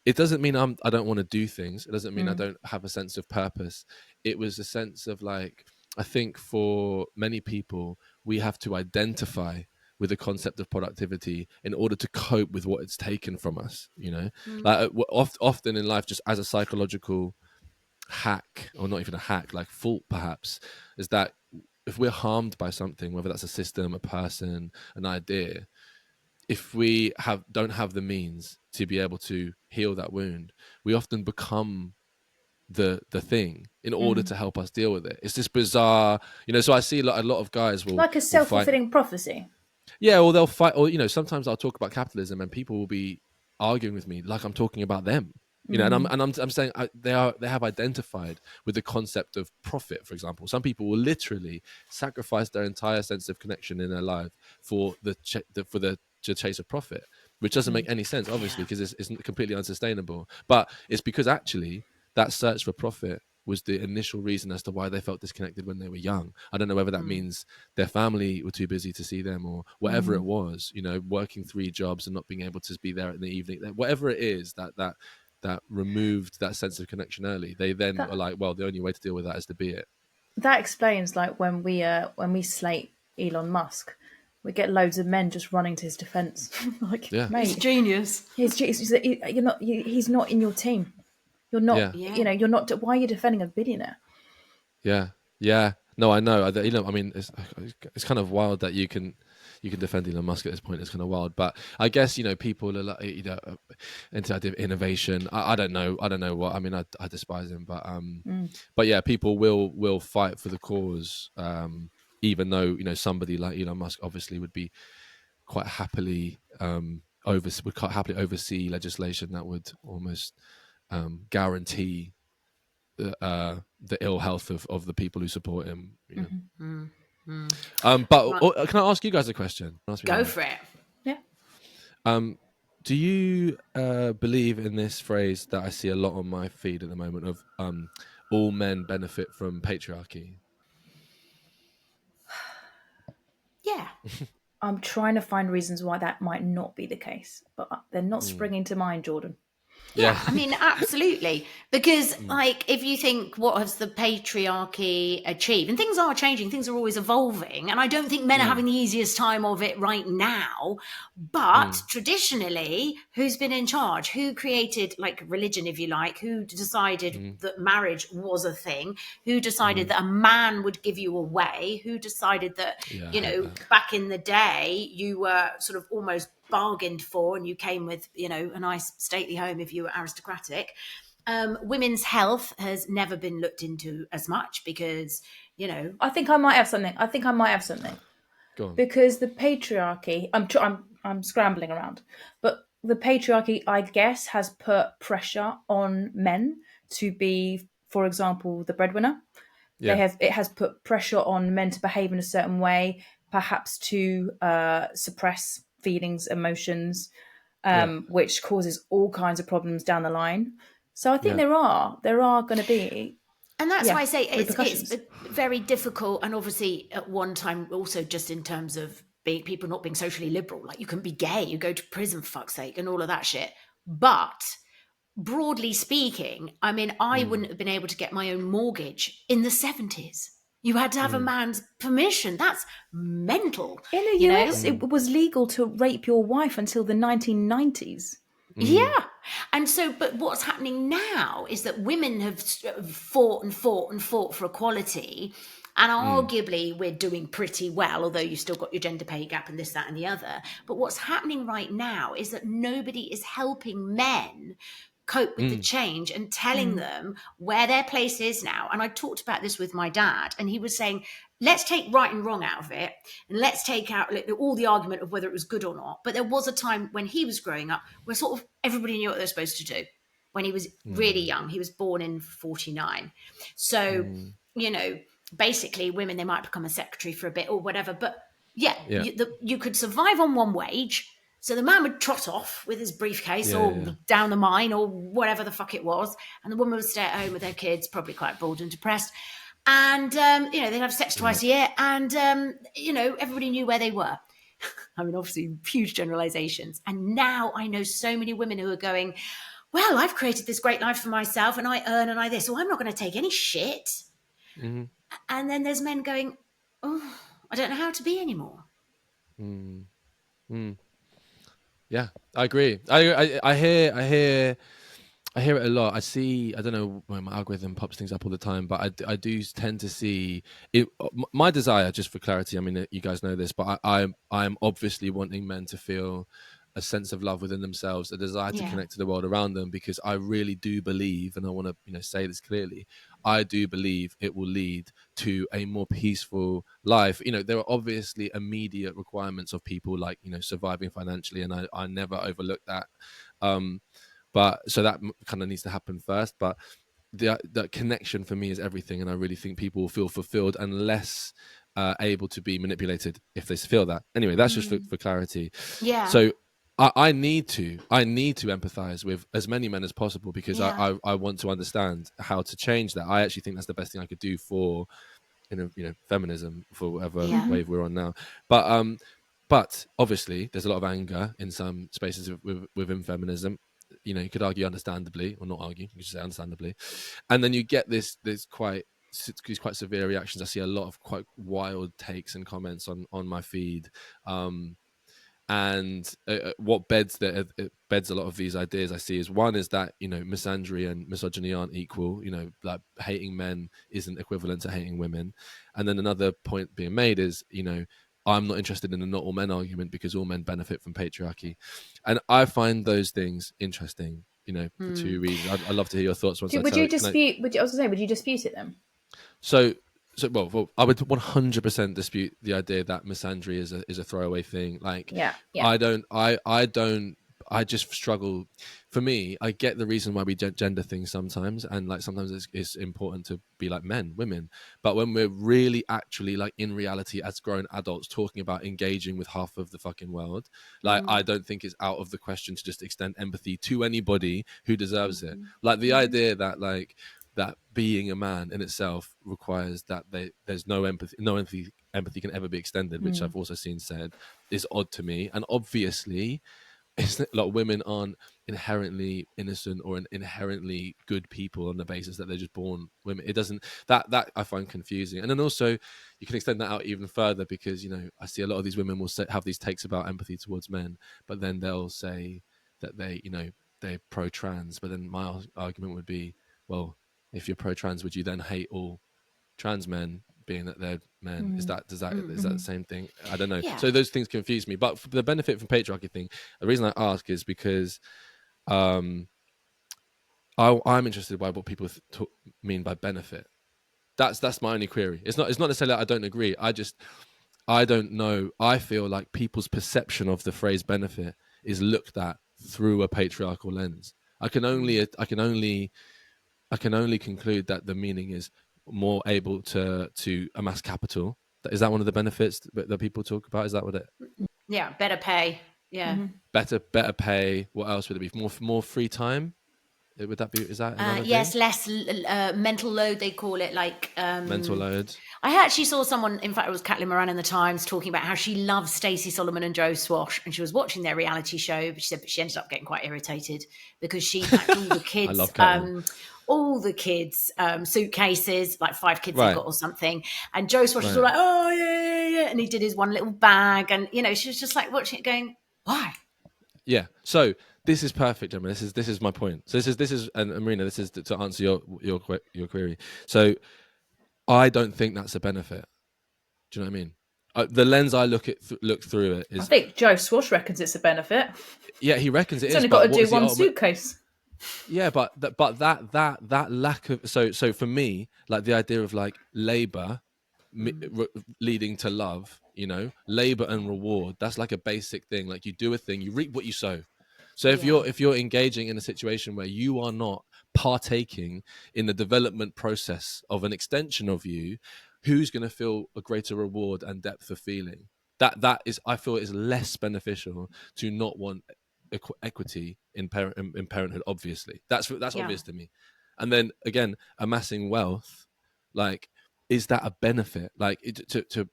it doesn't mean I don't want to do things. It doesn't mean I don't have a sense of purpose. It was a sense of, like, I think for many people, we have to identify with the concept of productivity in order to cope with what it's taken from us, you know? Like often in life, just as a psychological hack, or not even a hack, like fault perhaps, is that if we're harmed by something, whether that's a system, a person, an idea, if we don't have the means to be able to heal that wound, we often become the thing in order to help us deal with it. It's this bizarre, you know. So I see a lot of guys will, like a self-fulfilling prophecy. Yeah, or they'll fight, or, you know, sometimes I'll talk about capitalism and people will be arguing with me like I'm talking about them. You know, and I'm saying they have identified with the concept of profit. For example, some people will literally sacrifice their entire sense of connection in their life for the chase of profit, which doesn't make any sense, obviously, because it's completely unsustainable. But it's because actually that search for profit was the initial reason as to why they felt disconnected when they were young. I don't know whether that means their family were too busy to see them or whatever it was, you know, working 3 jobs and not being able to be there in the evening, whatever it is that removed that sense of connection early. They then are like, well, the only way to deal with that is to be it. That explains, like, when we slate Elon Musk, we get loads of men just running to his defense. Like, Yeah. mate, He's genius. he's not in your team. You're not, Yeah. you know, you're not. Why are you defending a billionaire? Yeah, yeah. No, I know. You know, I mean, it's kind of wild that you can defend Elon Musk at this point. It's kind of wild, but I guess, you know, people are like, you know, into innovation. I don't know what. I mean, I despise him, but yeah, people will fight for the cause, even though, you know, somebody like Elon Musk obviously would be quite happily oversee legislation that would almost guarantee the ill health of the people who support him. You know? But can I ask you guys a question? Go for it. Yeah. Do you believe in this phrase that I see a lot on my feed at the moment of all men benefit from patriarchy? Yeah. I'm trying to find reasons why that might not be the case, but they're not springing to mind, Jordan. Yeah, I mean, absolutely. Because, like, if you think, what has the patriarchy achieved? And things are changing, things are always evolving. And I don't think men are having the easiest time of it right now. But traditionally, who's been in charge? Who created, like, religion, if you like? Who decided that marriage was a thing? Who decided that a man would give you away? Who decided that, you know, back in the day, you were sort of almost bargained for and you came with, you know, a nice stately home if you were aristocratic. Women's health has never been looked into as much because, you know, I think I might have something. Go on. Because the patriarchy, I'm scrambling around, but the patriarchy, I guess, has put pressure on men to be, for example, the breadwinner. Yeah. It has put pressure on men to behave in a certain way, perhaps to suppress feelings, emotions, which causes all kinds of problems down the line. So I think there are going to be, and that's why I say it's repercussions. very difficult. And obviously, at one time, also just in terms of people not being socially liberal, like you can be gay, you go to prison, for fuck's sake, and all of that shit. But broadly speaking, I mean, I wouldn't have been able to get my own mortgage in the 70s. You had to have a man's permission. That's mental. In the US, it was legal to rape your wife until the 1990s. Yeah. And so, but what's happening now is that women have fought and fought and fought for equality. And arguably, we're doing pretty well, although you've still got your gender pay gap and this, that, and the other. But what's happening right now is that nobody is helping men cope with the change and telling them where their place is now. And I talked about this with my dad, and he was saying, let's take right and wrong out of it, and let's take out all the argument of whether it was good or not. But there was a time when he was growing up where sort of everybody knew what they were supposed to do when he was really young. He was born in 49. So, you know, basically women, they might become a secretary for a bit or whatever. But you could survive on one wage. So the man would trot off with his briefcase down the mine or whatever the fuck it was. And the woman would stay at home with their kids, probably quite bored and depressed. And, you know, they'd have sex twice a year. And, you know, everybody knew where they were. I mean, obviously, huge generalizations. And now I know so many women who are going, well, I've created this great life for myself and I earn and I this. So I'm not going to take any shit. And then there's men going, oh, I don't know how to be anymore. Yeah, I agree. I hear it a lot. I don't know why my algorithm pops things up all the time, but I do tend to see it. My desire, just for clarity, I mean, you guys know this, but I'm obviously wanting men to feel a sense of love within themselves, a desire to connect to the world around them, because I really do believe, and I want to, you know, say this clearly, I do believe it will lead to a more peaceful life. You know, there are obviously immediate requirements of people, like, you know, surviving financially, and I never overlook that. But so that kind of needs to happen first. But the connection for me is everything, and I really think people will feel fulfilled and less able to be manipulated if they feel that. Anyway, that's just for clarity. Yeah. So I need to empathize with as many men as possible because Yeah. I want to understand how to change that. I actually think that's the best thing I could do for, feminism, for whatever Yeah. wave we're on now. But obviously there's a lot of anger in some spaces within feminism. You could argue understandably, or not argue, you could just say understandably, and then you get these quite severe reactions. I see a lot of quite wild takes and comments on my feed. And what beds it beds a lot of these ideas I see is, one is that misandry and misogyny aren't equal. Like hating men isn't equivalent to hating women. And then another point being made is, I'm not interested in the not all men argument because all men benefit from patriarchy. And I find those things interesting, for two reasons. I'd love to hear your thoughts once Would you dispute? Would you dispute it then? So well, I would 100% dispute the idea that misandry is a throwaway thing. Like, Yeah. I just struggle. For me, I get the reason why we gender things sometimes, and like sometimes it's important to be like men, women. But when we're really actually like in reality as grown adults talking about engaging with half of the fucking world, like I don't think it's out of the question to just extend empathy to anybody who deserves it. Like the idea that that being a man in itself requires that there's no empathy can ever be extended, which I've also seen said is odd to me. And obviously it's like women aren't inherently innocent or inherently good people on the basis that they're just born women. It doesn't, that I find confusing. And then also you can extend that out even further because I see a lot of these women will have these takes about empathy towards men, but then they'll say that they're pro-trans. But then my argument would be, well, if you're pro-trans, would you then hate all trans men, being that they're men? Is that the same thing? I don't know. Yeah. So those things confuse me. But for the benefit from patriarchy thing, the reason I ask is because I'm interested by what people mean by benefit. That's my only query. It's not necessarily that I don't agree. I don't know. I feel like people's perception of the phrase benefit is looked at through a patriarchal lens. I can only conclude that the meaning is more able to amass capital. Is that one of the benefits that people talk about? Is that what it? Yeah, better pay. Yeah. Better pay. What else would it be? More free time. Would that be? Is that another Yes, thing? less mental load, they call it. Like Mental load. I actually saw someone, in fact, it was Caitlin Moran in the Times, talking about how she loves Stacey Solomon and Joe Swash, and she was watching their reality show, but she said she ended up getting quite irritated because she packed all the kids, I love Caitlin. all the kids' suitcases, like 5 kids Right. they've got or something, and Joe Swash was all like, oh yeah, and he did his one little bag, and she was just like watching it, going, why? Yeah. So this is perfect, Gemma. This is my point. So this is and Marina, this is to answer your query. So I don't think that's a benefit. Do you know what I mean? The lens I look through it is. I think Joe Swash reckons it's a benefit. Yeah, he reckons it He's is. only got to do one suitcase. Yeah, but that lack of so for me, like the idea of like labor leading to love, labor and reward, that's like a basic thing. Like you do a thing, you reap what you sow. So if you're engaging in a situation where you are not partaking in the development process of an extension of you, who's going to feel a greater reward and depth of feeling? That is, I feel, is less beneficial to not want equity in parenthood. Obviously, that's obvious to me. And then again, amassing wealth, like, is that a benefit? Like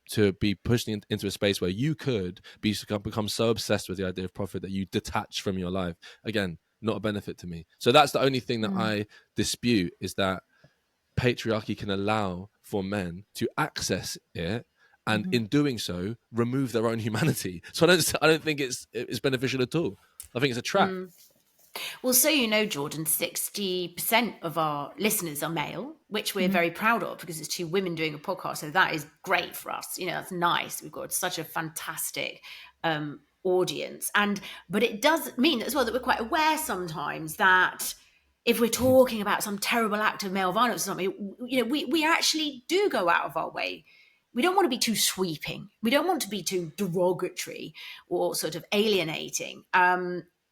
to be pushed into a space where you could become so obsessed with the idea of profit that you detach from your life? Again, not a benefit to me. So that's the only thing that I dispute, is that patriarchy can allow for men to access it, and in doing so remove their own humanity. So I don't think it's beneficial at all. I think it's a trap. Well, so Jordan, 60% of our listeners are male, which we're very proud of because it's 2 women doing a podcast. So that is great for us. That's nice. We've got such a fantastic audience. But it does mean as well that we're quite aware sometimes that if we're talking about some terrible act of male violence or something, we actually do go out of our way. We don't want to be too sweeping. We don't want to be too derogatory or sort of alienating.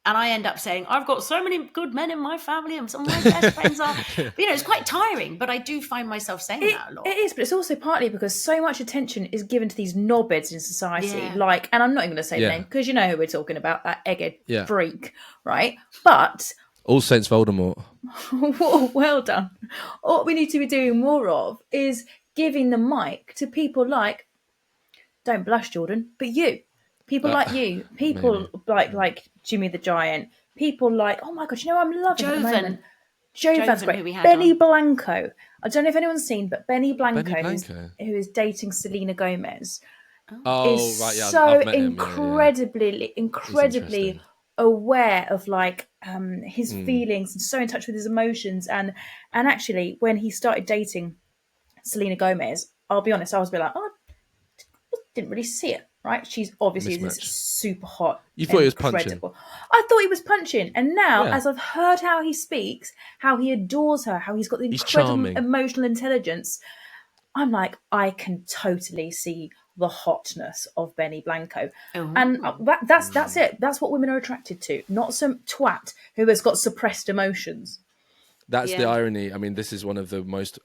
And I end up saying, I've got so many good men in my family and some of my best friends are. But, you know, it's quite tiring, but I do find myself saying that a lot. It is, but it's also partly because so much attention is given to these knobheads in society. Yeah. Like, and I'm not even going to say the Yeah. name because you know who we're talking about, that egghead Yeah. freak, right? But, All Saints Voldemort. well done. What we need to be doing more of is giving the mic to people like, don't blush, Jordan, but you. People like you. People like Jimmy the Giant. People like, oh my God, you know what I'm loving at the moment? Jovan's Jovan, great. who we had Benny on. Blanco. I don't know if anyone's seen, but Benny Blanco, Benny Blanco? who is dating Selena Gomez, Oh, is right, yeah. so I've met him. incredibly interesting. aware of like his Hmm. feelings and so in touch with his emotions. And actually, when he started dating Selena Gomez, I'll be honest, I was a bit like, oh, didn't really see it. Right? She's obviously this Mismatch. super hot. You thought he was punching? incredible. I thought he was punching, and now, Yeah. as I've heard how he speaks, how he adores her, how he's got the He's incredible charming. emotional intelligence, I'm like, I can totally see the hotness of Benny Blanco, and that's it. That's what women are attracted to, not some twat who has got suppressed emotions. That's the Yeah. irony. I mean, this is one of the most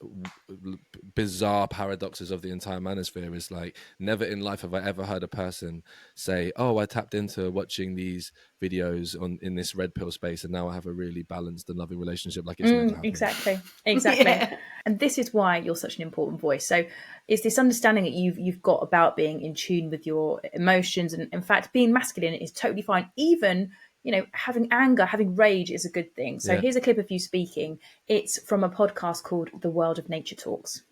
bizarre paradoxes of the entire manosphere. Is like, never in life have I ever heard a person say, "Oh, I tapped into watching these videos in this red pill space, and now I have a really balanced and loving relationship." Like it's never happened. Exactly. Yeah. And this is why you're such an important voice. So it's this understanding that you've got about being in tune with your emotions, and in fact, being masculine is totally fine. Even, you know, having anger, having rage is a good thing. So Yeah. here's a clip of you speaking. It's from a podcast called The World of Nature Talks.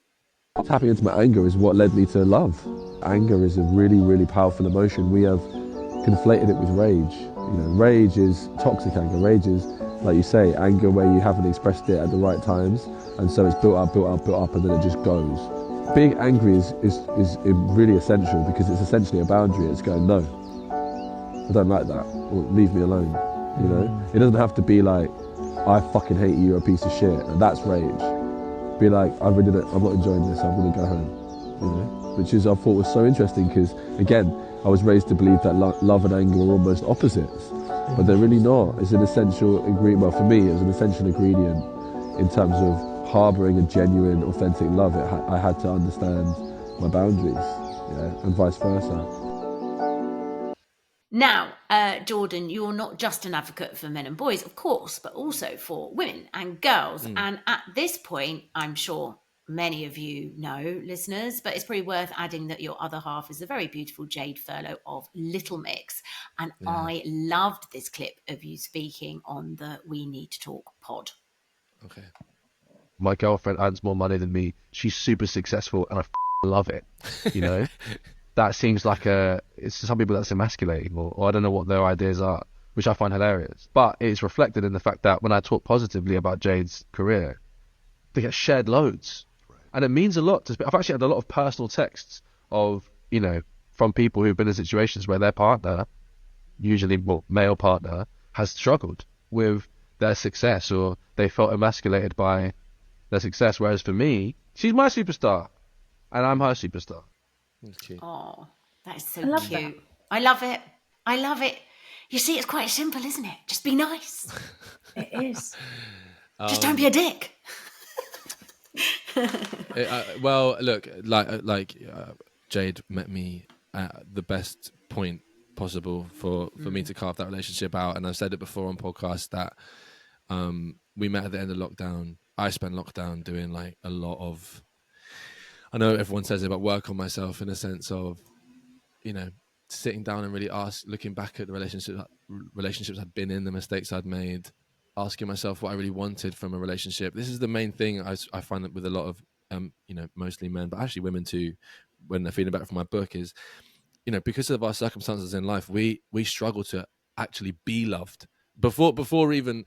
Tapping into my anger is what led me to love. Anger is a really, really powerful emotion. We have conflated it with rage. You know, rage is toxic anger. Rage is, like you say, anger where you haven't expressed it at the right times, and so it's built up, and then it just goes. Being angry is really essential because it's essentially a boundary. It's going, no, I don't like that, or leave me alone. You know, it doesn't have to be like, I fucking hate you, you're a piece of shit, and that's rage. Be like, I'm not enjoying this, I'm gonna go home. You know, which is, I thought was so interesting because, again, I was raised to believe that love and anger are almost opposites, but they're really not. It's an essential ingredient. Well, for me, it was an essential ingredient in terms of harboring a genuine, authentic love. I had to understand my boundaries, and vice versa. Now, Jordan, you're not just an advocate for men and boys, of course, but also for women and girls. And at this point, I'm sure many of you know, listeners, but it's probably worth adding that your other half is a very beautiful Jade Furlow of Little Mix. And I loved this clip of you speaking on the We Need to Talk pod. Okay. My girlfriend earns more money than me. She's super successful, and I love it. You know, that seems like it's to some people that's emasculating, or I don't know what their ideas are, which I find hilarious. But it's reflected in the fact that when I talk positively about Jade's career, they get shared loads. And it means a lot. I've actually had a lot of personal texts of, you know, from people who've been in situations where their partner, usually male partner, has struggled with their success, or they felt emasculated by their success. Whereas for me, she's my superstar and I'm her superstar. That's cute. Oh, that is so love cute. that. I love it. I love it. You see, it's quite simple, isn't it? Just be nice. It is. Just don't be a dick. Well, look, Jade met me at the best point possible for me to carve that relationship out, and I've said it before on podcasts that we met at the end of lockdown. I spent lockdown doing like a lot of, I know everyone says it, but work on myself in a sense of, you know, sitting down and really looking back at the relationships I'd been in, the mistakes I'd made, asking myself what I really wanted from a relationship. This is the main thing I find that with a lot of, you know, mostly men, but actually women too, when they're feeling back from my book is, you know, because of our circumstances in life, we struggle to actually be loved before even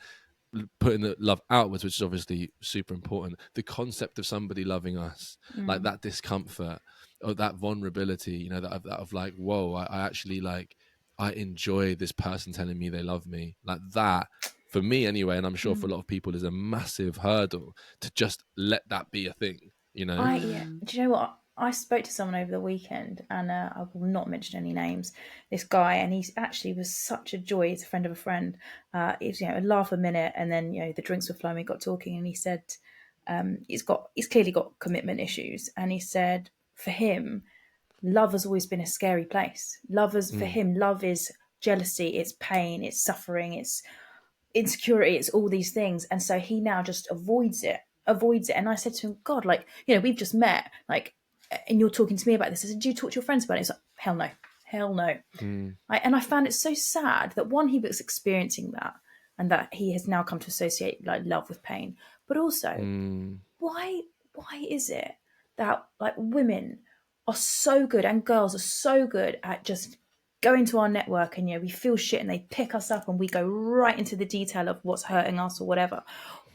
putting the love outwards, which is obviously super important. The concept of somebody loving us, like that discomfort or that vulnerability, you know, that of like, whoa, I actually like, I enjoy this person telling me they love me, like that. For me anyway, and I'm sure for a lot of people, is a massive hurdle to just let that be a thing, you know? Do you know what? I spoke to someone over the weekend, and I will not mention any names. This guy, and he actually was such a joy. He's a friend of a friend. It was, a laugh a minute, and then the drinks were flowing. We got talking, and he said he's clearly got commitment issues, and he said for him, love has always been a scary place. For him, love is jealousy, it's pain, it's suffering, it's insecurity, it's all these things, and so he now just avoids it. And I said to him, God, like, we've just met, like, and you're talking to me about this. I said, do you talk to your friends about it? He's like, hell no. And I found it so sad that one, he was experiencing that, and that he has now come to associate like love with pain. But also, why is it that like women are so good, and girls are so good at just going to our network, and we feel shit and they pick us up and we go right into the detail of what's hurting us or whatever?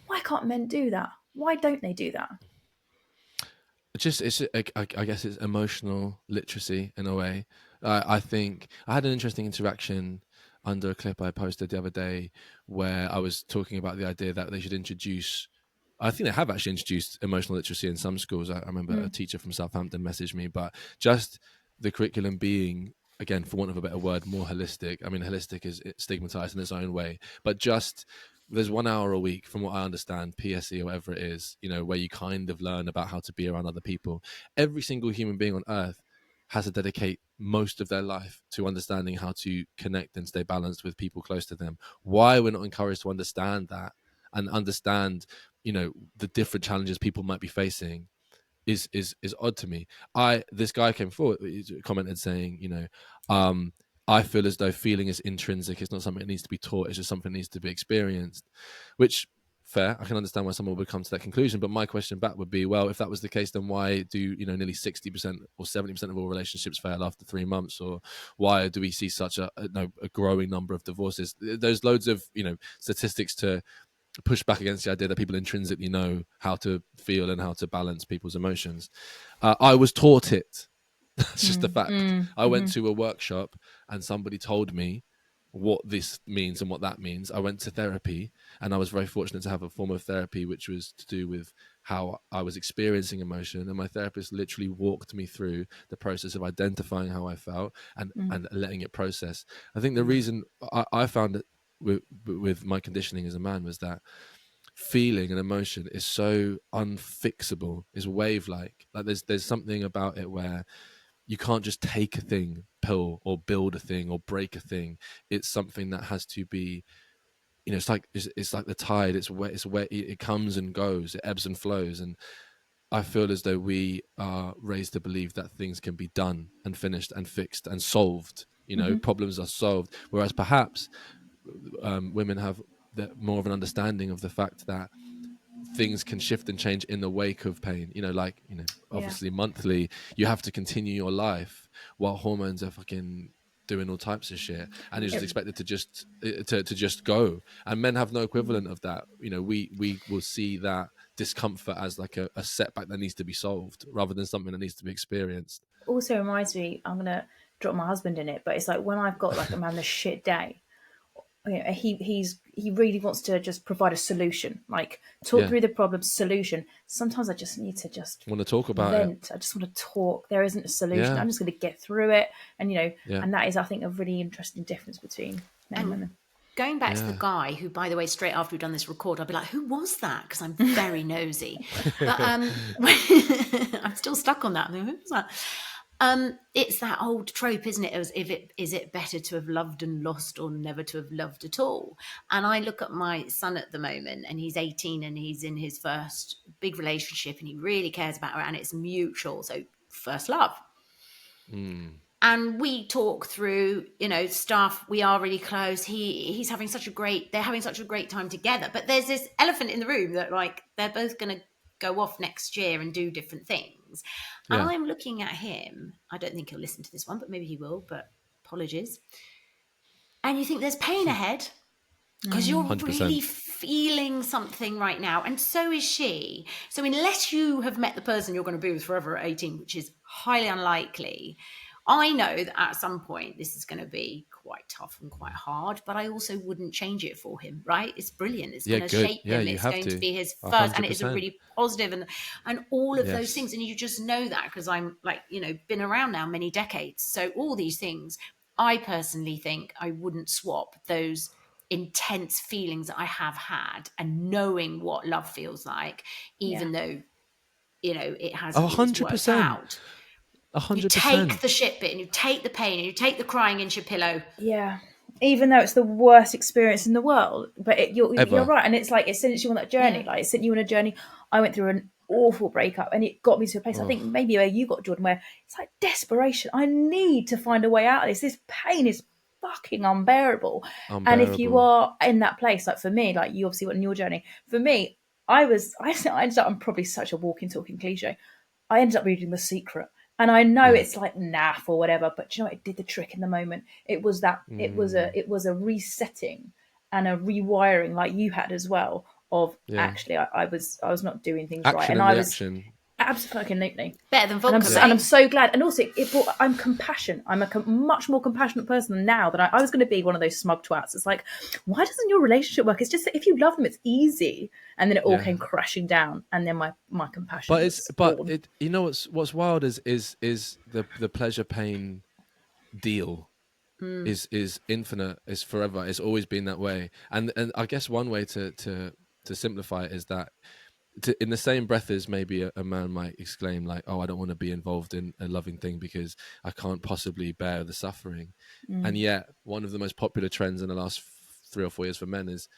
Why can't men do that? Why don't they do that? I guess it's emotional literacy in a way. I think I had an interesting interaction under a clip I posted the other day where I was talking about the idea that they should introduce, I think they have actually introduced emotional literacy in some schools. I remember a teacher from Southampton messaged me, but just the curriculum being, again, for want of a better word, more holistic. I mean, holistic is stigmatized in its own way, but just there's 1 hour a week, from what I understand, PSE or whatever it is, where you kind of learn about how to be around other people. Every single human being on earth has to dedicate most of their life to understanding how to connect and stay balanced with people close to them. Why we're not encouraged to understand that and understand, the different challenges people might be facing is odd to me. This guy came forward, commented saying, I feel as though feeling is intrinsic. It's not something that needs to be taught. It's just something that needs to be experienced, which, fair. I can understand why someone would come to that conclusion. But my question back would be, well, if that was the case, then why do, nearly 60% or 70% of all relationships fail after 3 months? Or why do we see such a growing number of divorces? There's loads of, statistics to push back against the idea that people intrinsically know how to feel and how to balance people's emotions. I was taught it. That's just a fact. I went to a workshop and somebody told me what this means and what that means. I went to therapy, and I was very fortunate to have a form of therapy which was to do with how I was experiencing emotion, and my therapist literally walked me through the process of identifying how I felt and letting it process. I think the reason I found it with my conditioning as a man was that feeling and emotion is so unfixable, is wave-like. Like there's something about it where you can't just take a thing, pill, or build a thing, or break a thing. It's something that has to be, it's like the tide. It's where it comes and goes, it ebbs and flows. And I feel as though we are raised to believe that things can be done and finished and fixed and solved. Problems are solved, whereas perhaps women have more of an understanding of the fact that things can shift and change in the wake of pain. Obviously monthly you have to continue your life while hormones are fucking doing all types of shit, and you're just expected to just go. And men have no equivalent of that. We will see that discomfort as like a setback that needs to be solved rather than something that needs to be experienced. Also reminds me, I'm gonna drop my husband in it, but it's like when I've got like a shit day, he really wants to just provide a solution, like talk through the problem, solution. Sometimes I just need to want to talk about vent. I just want to talk. There isn't a solution. I'm just going to get through it, and and that is, I think, a really interesting difference between men and women. Going back to the guy who, by the way, straight after we've done this record, I'll be like, who was that? Because I'm very nosy. But I'm still stuck on that. Who was that? It's that old trope, isn't it? Is it better to have loved and lost, or never to have loved at all? And I look at my son at the moment, and he's 18, and he's in his first big relationship, and he really cares about her, and it's mutual. So first love. And we talk through, stuff. We are really close. They're having such a great time together. But there's this elephant in the room that, like, they're both going to go off next year and do different things. And I'm looking at him. I don't think he'll listen to this one, but maybe he will, but apologies. And you think there's pain ahead because you're 100%. really feeling something right now. And so is she. So unless you have met the person you're going to be with forever at 18, which is highly unlikely, I know that at some point this is going to be quite tough and quite hard, but I also wouldn't change it for him, right? It's brilliant. It's Yeah, going to good. shape Yeah, him. you It's have going to to. be his first, and it is a 100%. really positive and all of those Yes. things. And you just know that because I'm like, been around now many decades. So all these things, I personally think I wouldn't swap those intense feelings that I have had and knowing what love feels like, even though, it hasn't always worked 100%. out. You 100%. take the shit bit and you take the pain and you take the crying into your pillow. Yeah. Even though it's the worst experience in the world, but you're right, and it's like it sends you on that journey. Yeah. Like it sent you on a journey. I went through an awful breakup, and it got me to a place. I think maybe where you got, Jordan, where it's like desperation. I need to find a way out of this. This pain is fucking unbearable. And if you are in that place, like for me, like you obviously went on your journey. For me, I ended up. I'm probably such a walking, talking cliche. I ended up reading The Secret. And I know it's like naff or whatever, but do you know what? It did the trick in the moment. It was that it was a resetting and a rewiring, like you had as well. Of actually, I was not doing things right, and I was absolutely better than vodka. And I'm so glad. And also, I'm compassion. I'm a much more compassionate person now than I was going to be one of those smug twats. It's like, why doesn't your relationship work? It's just that if you love them, it's easy. And then it all came crashing down. And then my compassion. You know what's wild is the pleasure pain deal is infinite, is forever. It's always been that way. And I guess one way to simplify it is that. In the same breath as maybe a man might exclaim like, oh, I don't want to be involved in a loving thing because I can't possibly bear the suffering. And yet one of the most popular trends in the last 3 or 4 years for men is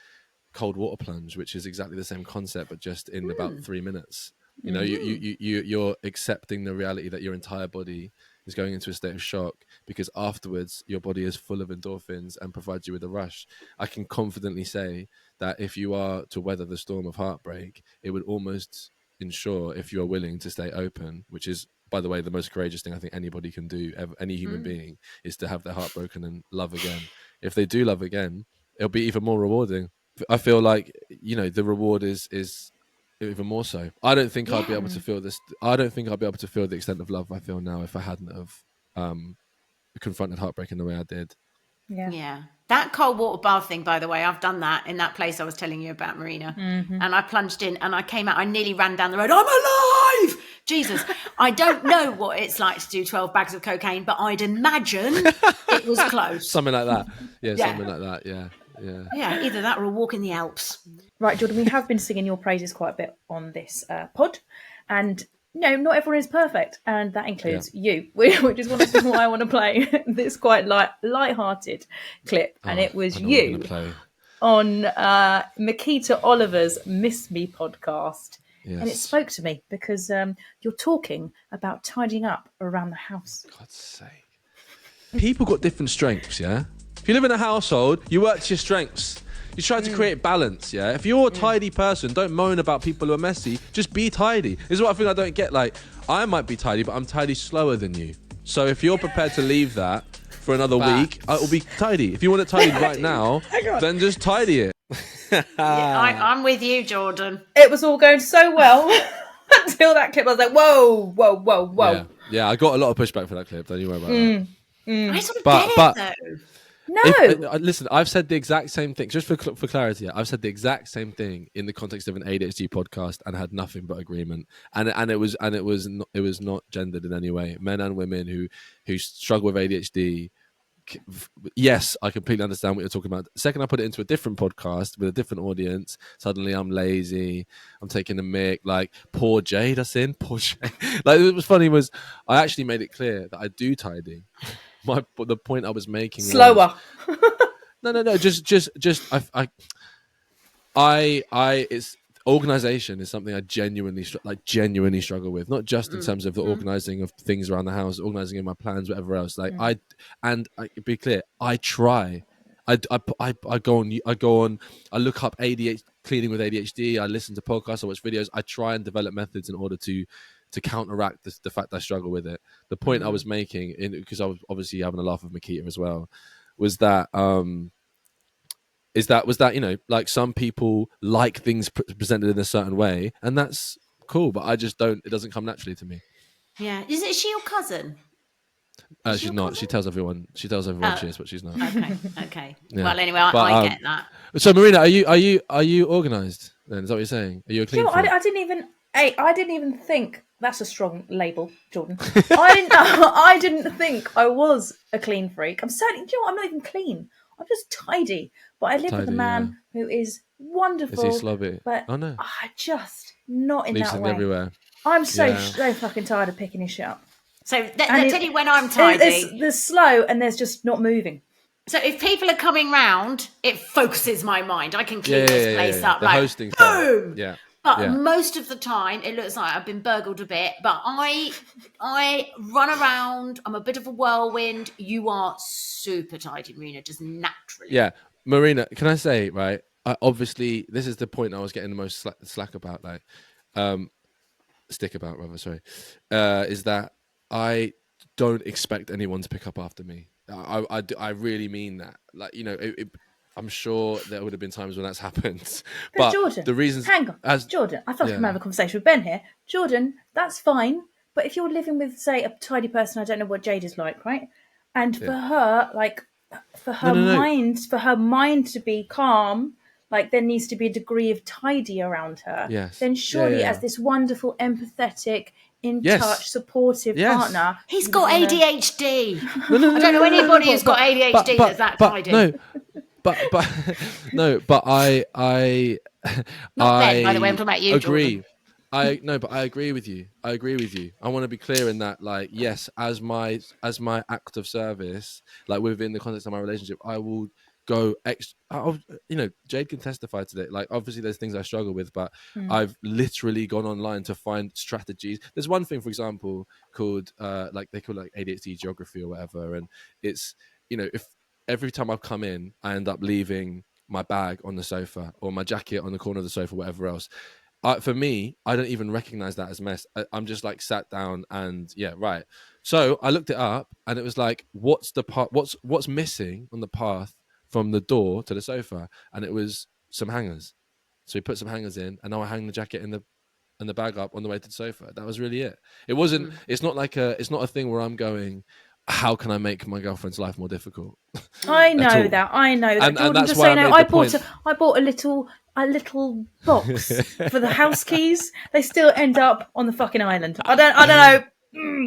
cold water plunge, which is exactly the same concept, but just in about 3 minutes. You're accepting the reality that your entire body is going into a state of shock because afterwards your body is full of endorphins and provides you with a rush. I can confidently say that if you are to weather the storm of heartbreak, it would almost ensure, if you are willing to stay open, which is, by the way, the most courageous thing I think anybody can do, any human being, is to have their heart broken and love again. If they do love again, it'll be even more rewarding. I feel like, the reward is even more so. I don't think I'd be able to feel this. I don't think I'd be able to feel the extent of love I feel now if I hadn't have confronted heartbreak in the way I did. Yeah. That cold water bath thing, by the way, I've done that in that place I was telling you about, Marina. And I plunged in and I came out. I nearly ran down the road. I'm alive! Jesus. I don't know what it's like to do 12 bags of cocaine, but I'd imagine it was close. Something like that. Yeah, something like that. Yeah. Yeah, either that or a walk in the Alps. Right, Jordan, we have been singing your praises quite a bit on this pod. And not everyone is perfect, and that includes you, which is why I want to play this quite light-hearted clip. And it was you on Makita Oliver's Miss Me podcast. Yes. And it spoke to me because you're talking about tidying up around the house. God's sake. People got different strengths, yeah? If you live in a household, you work to your strengths. You try to create balance, yeah? If you're a tidy person, don't moan about people who are messy. Just be tidy. This is what I think I don't get. Like, I might be tidy, but I'm tidy slower than you. So if you're prepared to leave that for another week, I will be tidy. If you want it tidied right now, then just tidy it. I'm with you, Jordan. It was all going so well until that clip. I was like, whoa. Yeah, I got a lot of pushback for that clip. Don't you worry about that. I sort of get it, though. No. Listen, I've said the exact same thing. Just for clarity, I've said the exact same thing in the context of an ADHD podcast and had nothing but agreement. And it was not gendered in any way. Men and women who struggle with ADHD. Yes, I completely understand what you're talking about. The second I put it into a different podcast with a different audience, suddenly I'm lazy. I'm taking a mick. Like, poor Jade, that's in. Poor Jade. Like, what was funny was I actually made it clear that I do tidy. The point I was making slower. No. Just it's organization is something I genuinely struggle with. Not just in terms of the organizing of things around the house, organizing in my plans, whatever else. Like I be clear, I try. I go on. I look up ADHD, cleaning with ADHD. I listen to podcasts. I watch videos. I try and develop methods in order to counteract the fact I struggle with it. The point I was making, because I was obviously having a laugh with Makita as well, was that like some people like things presented in a certain way, and that's cool, but I just don't. It doesn't come naturally to me. Yeah, is she your cousin? She's not. She tells everyone. She tells everyone she is, but she's not. Okay. Yeah. Well, anyway, But, I get that. So, Marina, are you organised? Then is that what you're saying? Are you a clean You know, freak? I didn't even think that's a strong label, Jordan. I didn't think I was a clean freak. I'm certainly, you know what, I'm not even clean. I'm just tidy. But I live with a Tidy, man who is wonderful. Is he slobby? But Oh no, I just not in leaves that things way. everywhere. I'm so fucking tired of picking his shit up. So let tell you when I'm tidy. There's slow and there's just not moving. So if people are coming round, it focuses my mind. I can clean this place up. The like, hosting boom! stuff. Yeah. But most of the time, it looks like I've been burgled a bit. But I run around. I'm a bit of a whirlwind. You are super tidy, Marina, just naturally. Yeah. Marina, can I say, right, obviously, this is the point I was getting the most slack about, like, stick about, rather, sorry, is that I don't expect anyone to pick up after me. I really mean that. Like, you know, I'm sure there would have been times when that's happened. But Jordan, the reasons... hang on, Jordan, I thought I was having a conversation with Ben here. Jordan, that's fine. But if you're living with, say, a tidy person, I don't know what Jade is like, right? And for her, like, for her mind to be calm, like there needs to be a degree of tidy around her. Yes. Then surely, as this wonderful, empathetic, in touch, supportive partner, he's got ADHD. I don't know anybody who's got ADHD that's that tidy. No, but I Not Ben, by the way, I'm talking about you, agree. Jordan. But I agree with you. I want to be clear in that, like, yes, as my act of service, like within the context of my relationship, I will go Jade can testify to that. Like, obviously there's things I struggle with, but I've literally gone online to find strategies. There's one thing, for example, called like they call it like ADHD geography or whatever, and it's, you know, if every time I've come in I end up leaving my bag on the sofa or my jacket on the corner of the sofa, whatever else, for me, I don't even recognize that as mess. I'm just like sat down and right. So I looked it up and it was like, what's missing on the path from the door to the sofa? And it was some hangers. So we put some hangers in, and now I hang the jacket and the bag up on the way to the sofa. That was really it. It wasn't. It's not a thing where I'm going, how can I make my girlfriend's life more difficult? I know that. And Jordan, that's just why so you know, I bought a little box for the house keys. They still end up on the fucking island. I don't know.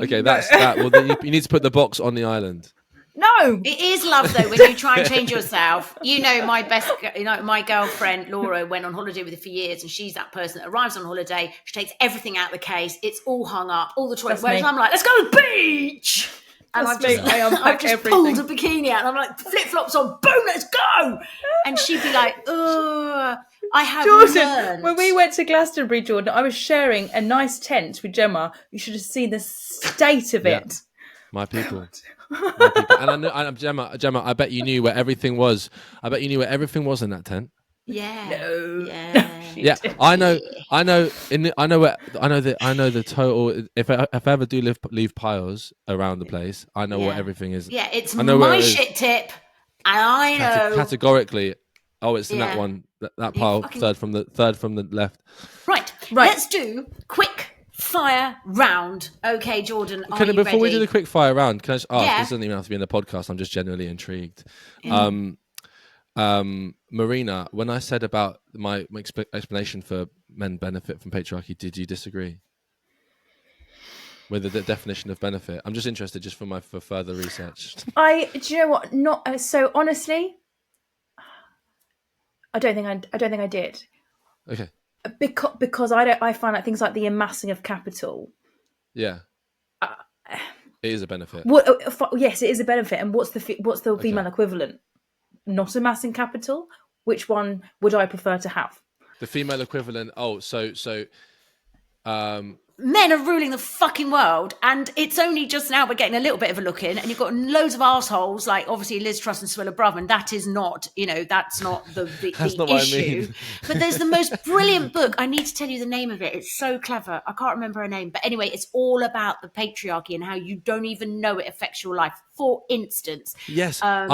Okay, that's that. Well, then you need to put the box on the island. No, it is love though when you try and change yourself. You know, my girlfriend Laura went on holiday with her for years, and she's that person that arrives on holiday. She takes everything out of the case. It's all hung up, all the toilet. Whereas I'm like, let's go to the beach. And I've just pulled a bikini out and I'm like, flip-flops on, boom, let's go. And she'd be like, ugh, I have learned. When we went to Glastonbury, Jordan, I was sharing a nice tent with Jemma. You should have seen the state of it. My people. And I know, Jemma, I bet you knew where everything was. I bet you knew where everything was in that tent. Yeah. No. Yeah. I know the total. If I ever do leave piles around the place, I know what everything is. Yeah, it's my shit tip, and I know categorically. Oh, it's in that one. That pile, third from the left. Right. Let's do quick fire round. Okay, Jordan. Before we do the quick fire round, can I just ask? This doesn't even have to be in the podcast. I'm just genuinely intrigued. Marina, when I said about my explanation for men benefit from patriarchy, did you disagree with the definition of benefit? I'm just interested, just for further research. Do you know what? Not so honestly. I don't think I did. Okay. Because I find like things like the amassing of capital. Yeah. It is a benefit. Yes, it is a benefit. And what's the female equivalent? Not amassing capital. Which one would I prefer to have? The female equivalent. Oh, so men are ruling the fucking world, and it's only just now we're getting a little bit of a look in, and you've got loads of assholes like obviously Liz Truss and Swilla Braverman. That is not, that's not the that's not issue. What I mean. But there's the most brilliant book. I need to tell you the name of it. It's so clever. I can't remember her name, but anyway, it's all about the patriarchy and how you don't even know it affects your life. For instance, yes, at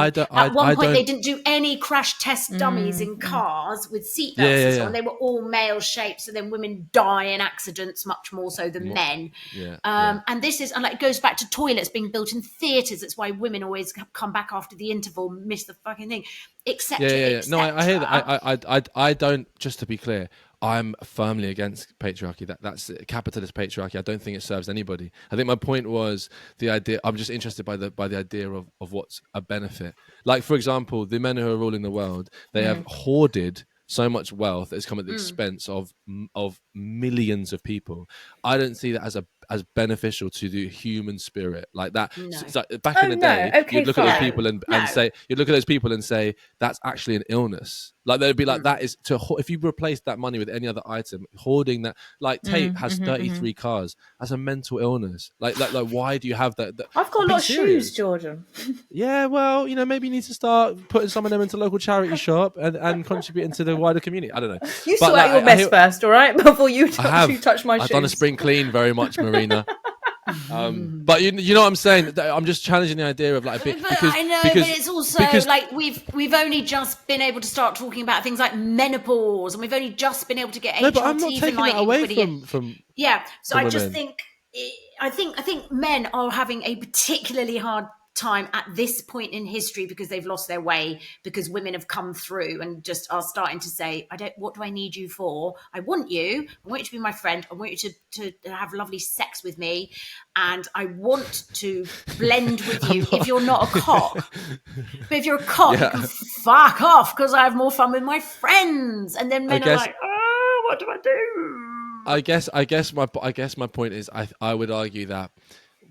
one point they didn't do any crash test dummies in cars with seatbelts and so on. They were all male shaped, so then women die in accidents much more so than men. Yeah, And this is, and like, it goes back to toilets being built in theatres. That's why women always come back after the interval, miss the fucking thing, etc. yeah. No, I hear that. I don't. Just to be clear, I'm firmly against patriarchy. That's capitalist patriarchy. I don't think it serves anybody. I think my point was the idea. I'm just interested by the idea of what's a benefit. Like, for example, the men who are ruling the world, they have hoarded so much wealth that has come at the expense of millions of people. I don't see that as beneficial to the human spirit like that. No. So back in the day, Okay, you'd look at fine. those people and say, you'd look at those people and say, that's actually an illness. Like, they'd be like, that is if you replace that money with any other item, hoarding that, like Tate has 33 cars. That's a mental illness. Like why do you have that? I've got a Be lot of serious. shoes, Jordan. Yeah, well, maybe you need to start putting some of them into local charity shop and contributing to the wider community. I don't know. You But, sort out your mess first, all right? Before you touch my shoes. I've done a spring clean very much, Marina. But you know what I'm saying? I'm just challenging the idea of like But I know, but it's also like we've only just been able to start talking about things like menopause, and we've only just been able to get HRT. No, but I'm not for, taking like, that away everybody. from Yeah, so from I just women. I think men are having a particularly hard time at this point in history because they've lost their way, because women have come through and just are starting to say, what do I need you for? I want you to be my friend. I want you to have lovely sex with me, and I want to blend with you if you're not a cock. But if you're a cock, you can fuck off, because I have more fun with my friends. And then men are like, oh, what do I do? I guess my point is I would argue that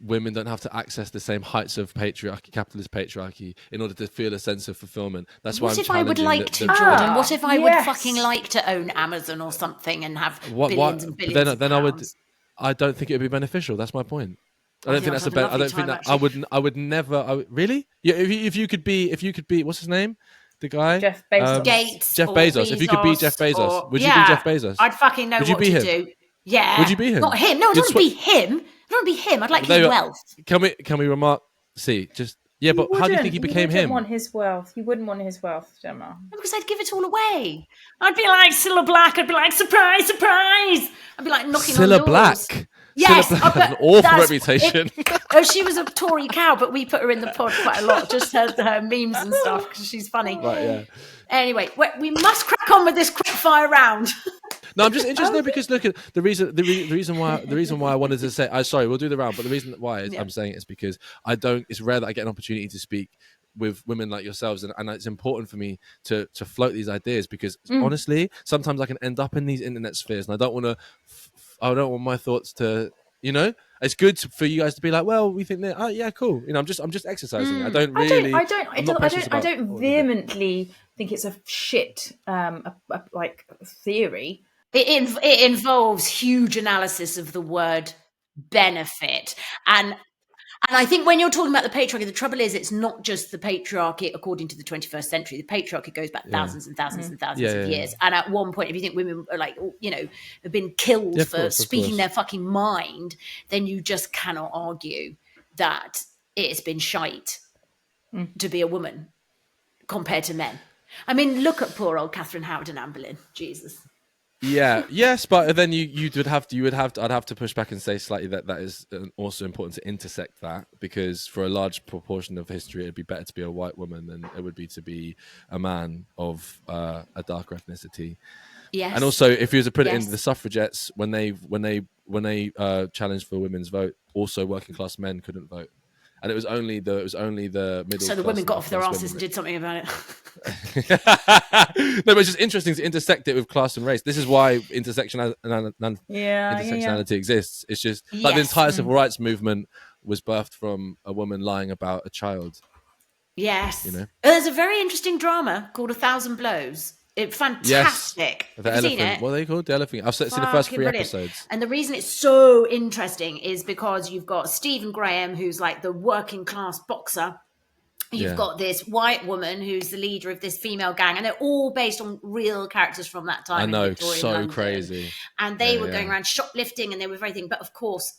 women don't have to access the same heights of patriarchy, capitalist patriarchy, in order to feel a sense of fulfillment. That's why What I'm if I would challenging like to, Jordan? What if I would fucking like to own Amazon or something and have billions and billions of pounds? I don't think it would be beneficial. That's my point. I don't think that's I would never. Really? Yeah. If you could be, what's his name? The guy? Jeff Bezos. Gates. Jeff Bezos. If you could be Jeff Bezos, would you be Jeff Bezos? I'd fucking know what to do. Yeah. Would you be him? Not him. No, I don't want to be him. I don't want to be him. I'd like his wealth. Can we remark? See, just but how do you think he became him? You wouldn't want his wealth. You wouldn't want his wealth, Gemma. Because I'd give it all away. I'd be like Cilla Black. I'd be like, surprise, surprise. I'd be like knocking on doors. Cilla Black. Yes, Cilla Black has an awful reputation. She was a Tory cow, but we put her in the pod quite a lot, just her memes and stuff, because she's funny. Right, yeah. Anyway, we must crack on with this quick fire round. No, I'm just interested because look at the reason why I wanted to say. Sorry, we'll do the round, but the reason why I'm saying it is because it's rare that I get an opportunity to speak with women like yourselves, and it's important for me to float these ideas, because honestly, sometimes I can end up in these internet spheres, and I don't want my thoughts to, it's good for you guys to be like, well, we think that, yeah, cool. I'm just exercising. I don't vehemently think it's a shit like theory. It involves huge analysis of the word benefit, and I think when you're talking about the patriarchy, the trouble is it's not just the patriarchy according to the 21st century. The patriarchy goes back thousands and thousands and thousands of years. And at one point, if you think women are like, have been killed for speaking their fucking mind, then you just cannot argue that it's been shite to be a woman compared to men. I mean, look at poor old Catherine Howard and Anne Boleyn. Jesus. Yeah, yes, but then I'd have to push back and say slightly that is also important to intersect that, because for a large proportion of history, it'd be better to be a white woman than it would be to be a man of a darker ethnicity. Yes, and also if you were to put it in the suffragettes, when they challenged for women's vote, also working class men couldn't vote. And it was only the middle. So the women got off their asses and did something about it. No, but it's just interesting to intersect it with class and race. This is why intersectionality exists. It's just like the entire civil rights movement was birthed from a woman lying about a child. Yes. There's a very interesting drama called 1,000 Blows. It's fantastic. Yes. The Have you elephant. seen it? What are they called? The elephant. I've seen the first 3 episodes. And the reason it's so interesting is because you've got Stephen Graham, who's like the working class boxer. You've got this white woman who's the leader of this female gang, and they're all based on real characters from that time. I know, in Victorian so London. crazy. And they were going around shoplifting, and they were everything. But of course,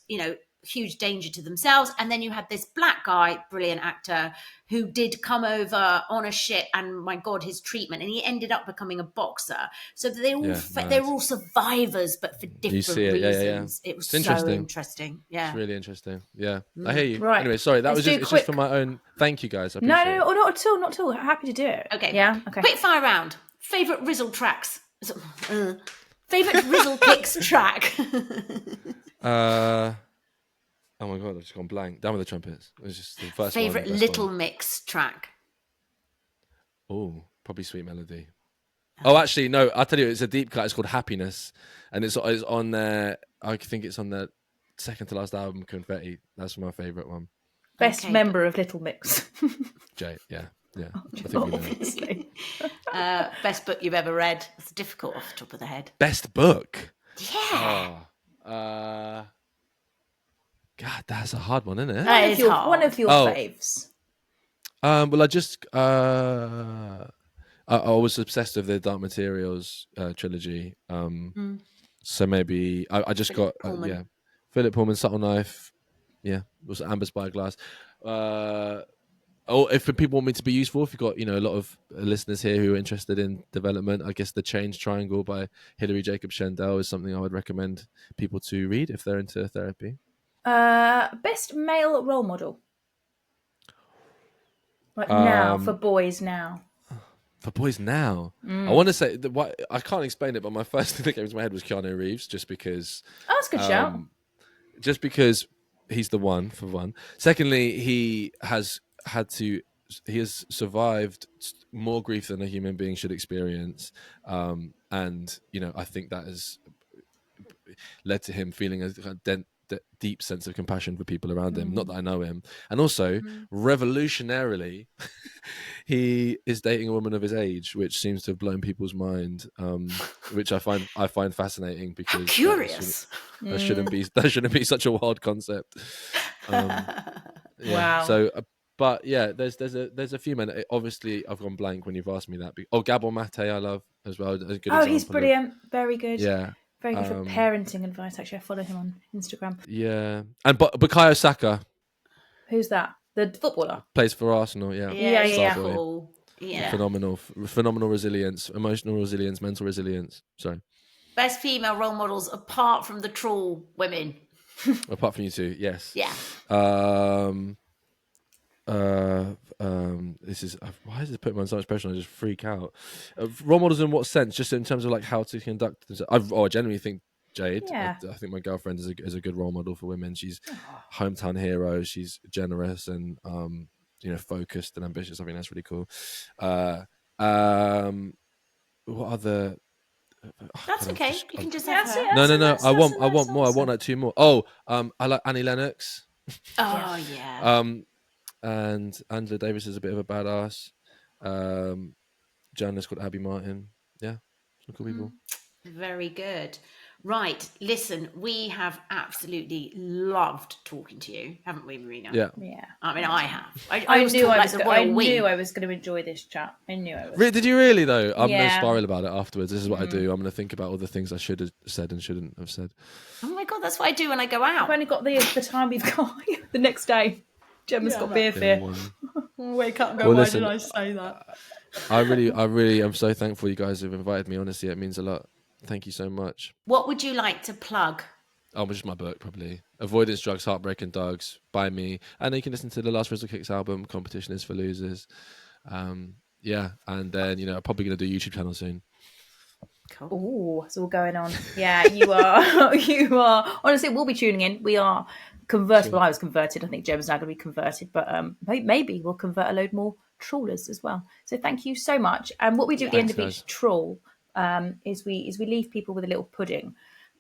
huge danger to themselves. And then you had this black guy, brilliant actor, who did come over on a ship, and my God, his treatment, and he ended up becoming a boxer. So they're all survivors, but for different reasons. It was so interesting. Yeah, it's really interesting. Yeah, I hear you. Right. Anyway, sorry, that was just for my own. Thank you, guys. I No, appreciate it. not at all, not at all. Happy to do it. Okay. Yeah. Okay. Quick fire round. Favorite Rizzle tracks. Favorite Rizzle Kicks track. Oh my God, I've just gone blank. Down with the trumpets. It was just the first favorite one. Little Mix track. Oh, probably Sweet Melody. Oh, actually, no. I'll tell you, it's a deep cut. It's called Happiness, and it's on there. I think it's on the second to last album, Confetti. That's my favorite one. Best member of Little Mix. Jay, yeah. I think Obviously. Best book you've ever read. It's difficult off the top of the head. Best book. Yeah. God, that's a hard one, isn't it? That is hard. One of your faves. Well, I just I was obsessed with the Dark Materials trilogy. So maybe I just got Philip Pullman, Subtle Knife. Yeah, it was Amber Spyglass. If people want me to be useful, if you've got a lot of listeners here who are interested in development, I guess The Change Triangle by Hilary Jacob Shendell is something I would recommend people to read if they're into therapy. Best male role model. Now for boys now. For boys now, I want to say that I can't explain it, but my first thing that came to my head was Keanu Reeves, just because. Oh, that's a good shout. Just because he's the one for one. Secondly, he has survived more grief than a human being should experience, and I think that has led to him feeling a deep sense of compassion for people around him. Not that I know him, and also revolutionarily, he is dating a woman of his age, which seems to have blown people's mind, which I find fascinating because how curious. That shouldn't be such a wild concept. Wow. So. But yeah, there's a few men. Obviously, I've gone blank when you've asked me that. Gabor Mate, I love as well. He's brilliant. Very good. Yeah, very good for parenting advice. Actually, I follow him on Instagram. Yeah, and Bukayo Saka. Who's that? The footballer. Plays for Arsenal. Yeah. Cool. Yeah. Phenomenal resilience, emotional resilience, mental resilience. Sorry. Best female role models apart from the troll women. Apart from you two, yes. Yeah. This is why is it putting me on so much pressure? I just freak out. Role models in what sense? Just in terms of like how to conduct themselves. I genuinely think Jade. Yeah. I think my girlfriend is a good role model for women. She's hometown hero. She's generous and focused and ambitious. I think that's really cool. What other? That's okay. You can just have her. No. I want more. I want like two more. I like Annie Lennox. Oh yeah. And Angela Davis is a bit of a badass. Journalist called Abby Martin. Yeah, some cool people. Very good. Right, listen, we have absolutely loved talking to you, haven't we, Marina? Yeah. I mean, I have. I knew I was going to enjoy this chat. I knew I was. Did you really, though? I'm going to spiral about it afterwards. This is what I do. I'm going to think about all the things I should have said and shouldn't have said. Oh, my God, that's what I do when I go out. I've only got the time we've got the next day. Gemma's got beer fear. Wake up and go, why did I say that? I really am so thankful you guys have invited me. Honestly, it means a lot. Thank you so much. What would you like to plug? Oh, just my book, probably. Avoidance, Drugs, Heartbreak and Dogs by me. And you can listen to the last Rizzle Kicks album, Competition is for Losers. Yeah, and then, I'm probably going to do a YouTube channel soon. Cool. Oh, it's all going on. Yeah, you are. You are. Honestly, we'll be tuning in. We are converted. Well, I was converted. I think Gemma's now going to be converted. But maybe we'll convert a load more trawlers as well. So thank you so much. And what we do at the end of each trawl is we leave people with a little pudding.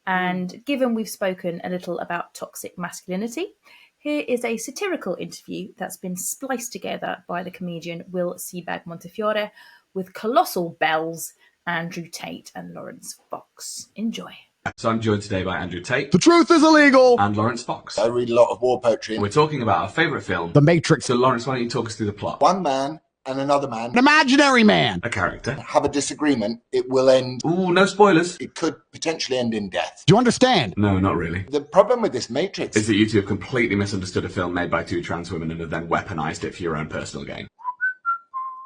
And given we've spoken a little about toxic masculinity, here is a satirical interview that's been spliced together by the comedian Will Sebag Montefiore with colossal bells, Andrew Tate and Lawrence Fox. Enjoy. So I'm joined today by Andrew Tate. The truth is illegal. And Lawrence Fox. I read a lot of war poetry. We're talking about our favourite film, The Matrix. So Lawrence, why don't you talk us through the plot? One man and another man, An imaginary man. A character. have a disagreement, it will end. Ooh, no spoilers. It could potentially end in death. Do you understand? No, not really. The problem with this Matrix Is that you two have completely misunderstood a film made by two trans women and have then weaponized it for your own personal gain.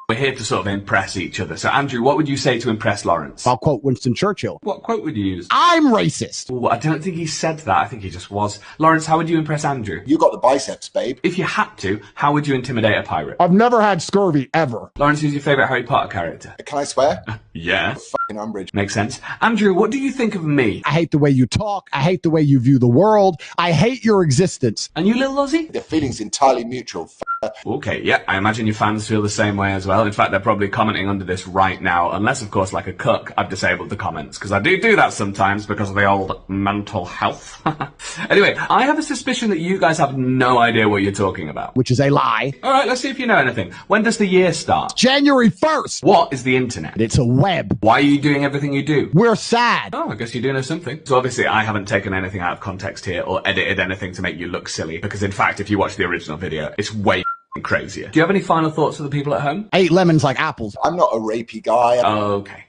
We're here to sort of impress each other. So, Andrew, what would you say to impress Lawrence? I'll quote Winston Churchill. What quote would you use? I'm racist. Ooh, I don't think he said that. I think he just was. Lawrence, how would you impress Andrew? You got the biceps, babe. If you had to, how would you intimidate a pirate? I've never had scurvy, ever. Lawrence, who's your favourite Harry Potter character? Can I swear? Yeah. Fucking Umbridge. Makes sense. Andrew, what do you think of me? I hate the way you talk. I hate the way you view the world. I hate your existence. And you, little Ozzy? The feeling's entirely mutual. Okay, yeah, I imagine your fans feel the same way as well. In fact, they're probably commenting under this right now, unless, of course, like a cook, I've disabled the comments, because I do that sometimes because of the old mental health. Anyway, I have a suspicion that you guys have no idea what you're talking about. Which is a lie. All right, let's see if you know anything. When does the year start? January 1st. What is the internet? It's a web. Why are you doing everything you do? We're sad. Oh, I guess you do know something. So obviously I haven't taken anything out of context here or edited anything to make you look silly, because in fact, if you watch the original video, it's way crazier. Do you have any final thoughts for the people at home? I ate lemons like apples. I'm not a rapey guy. Okay.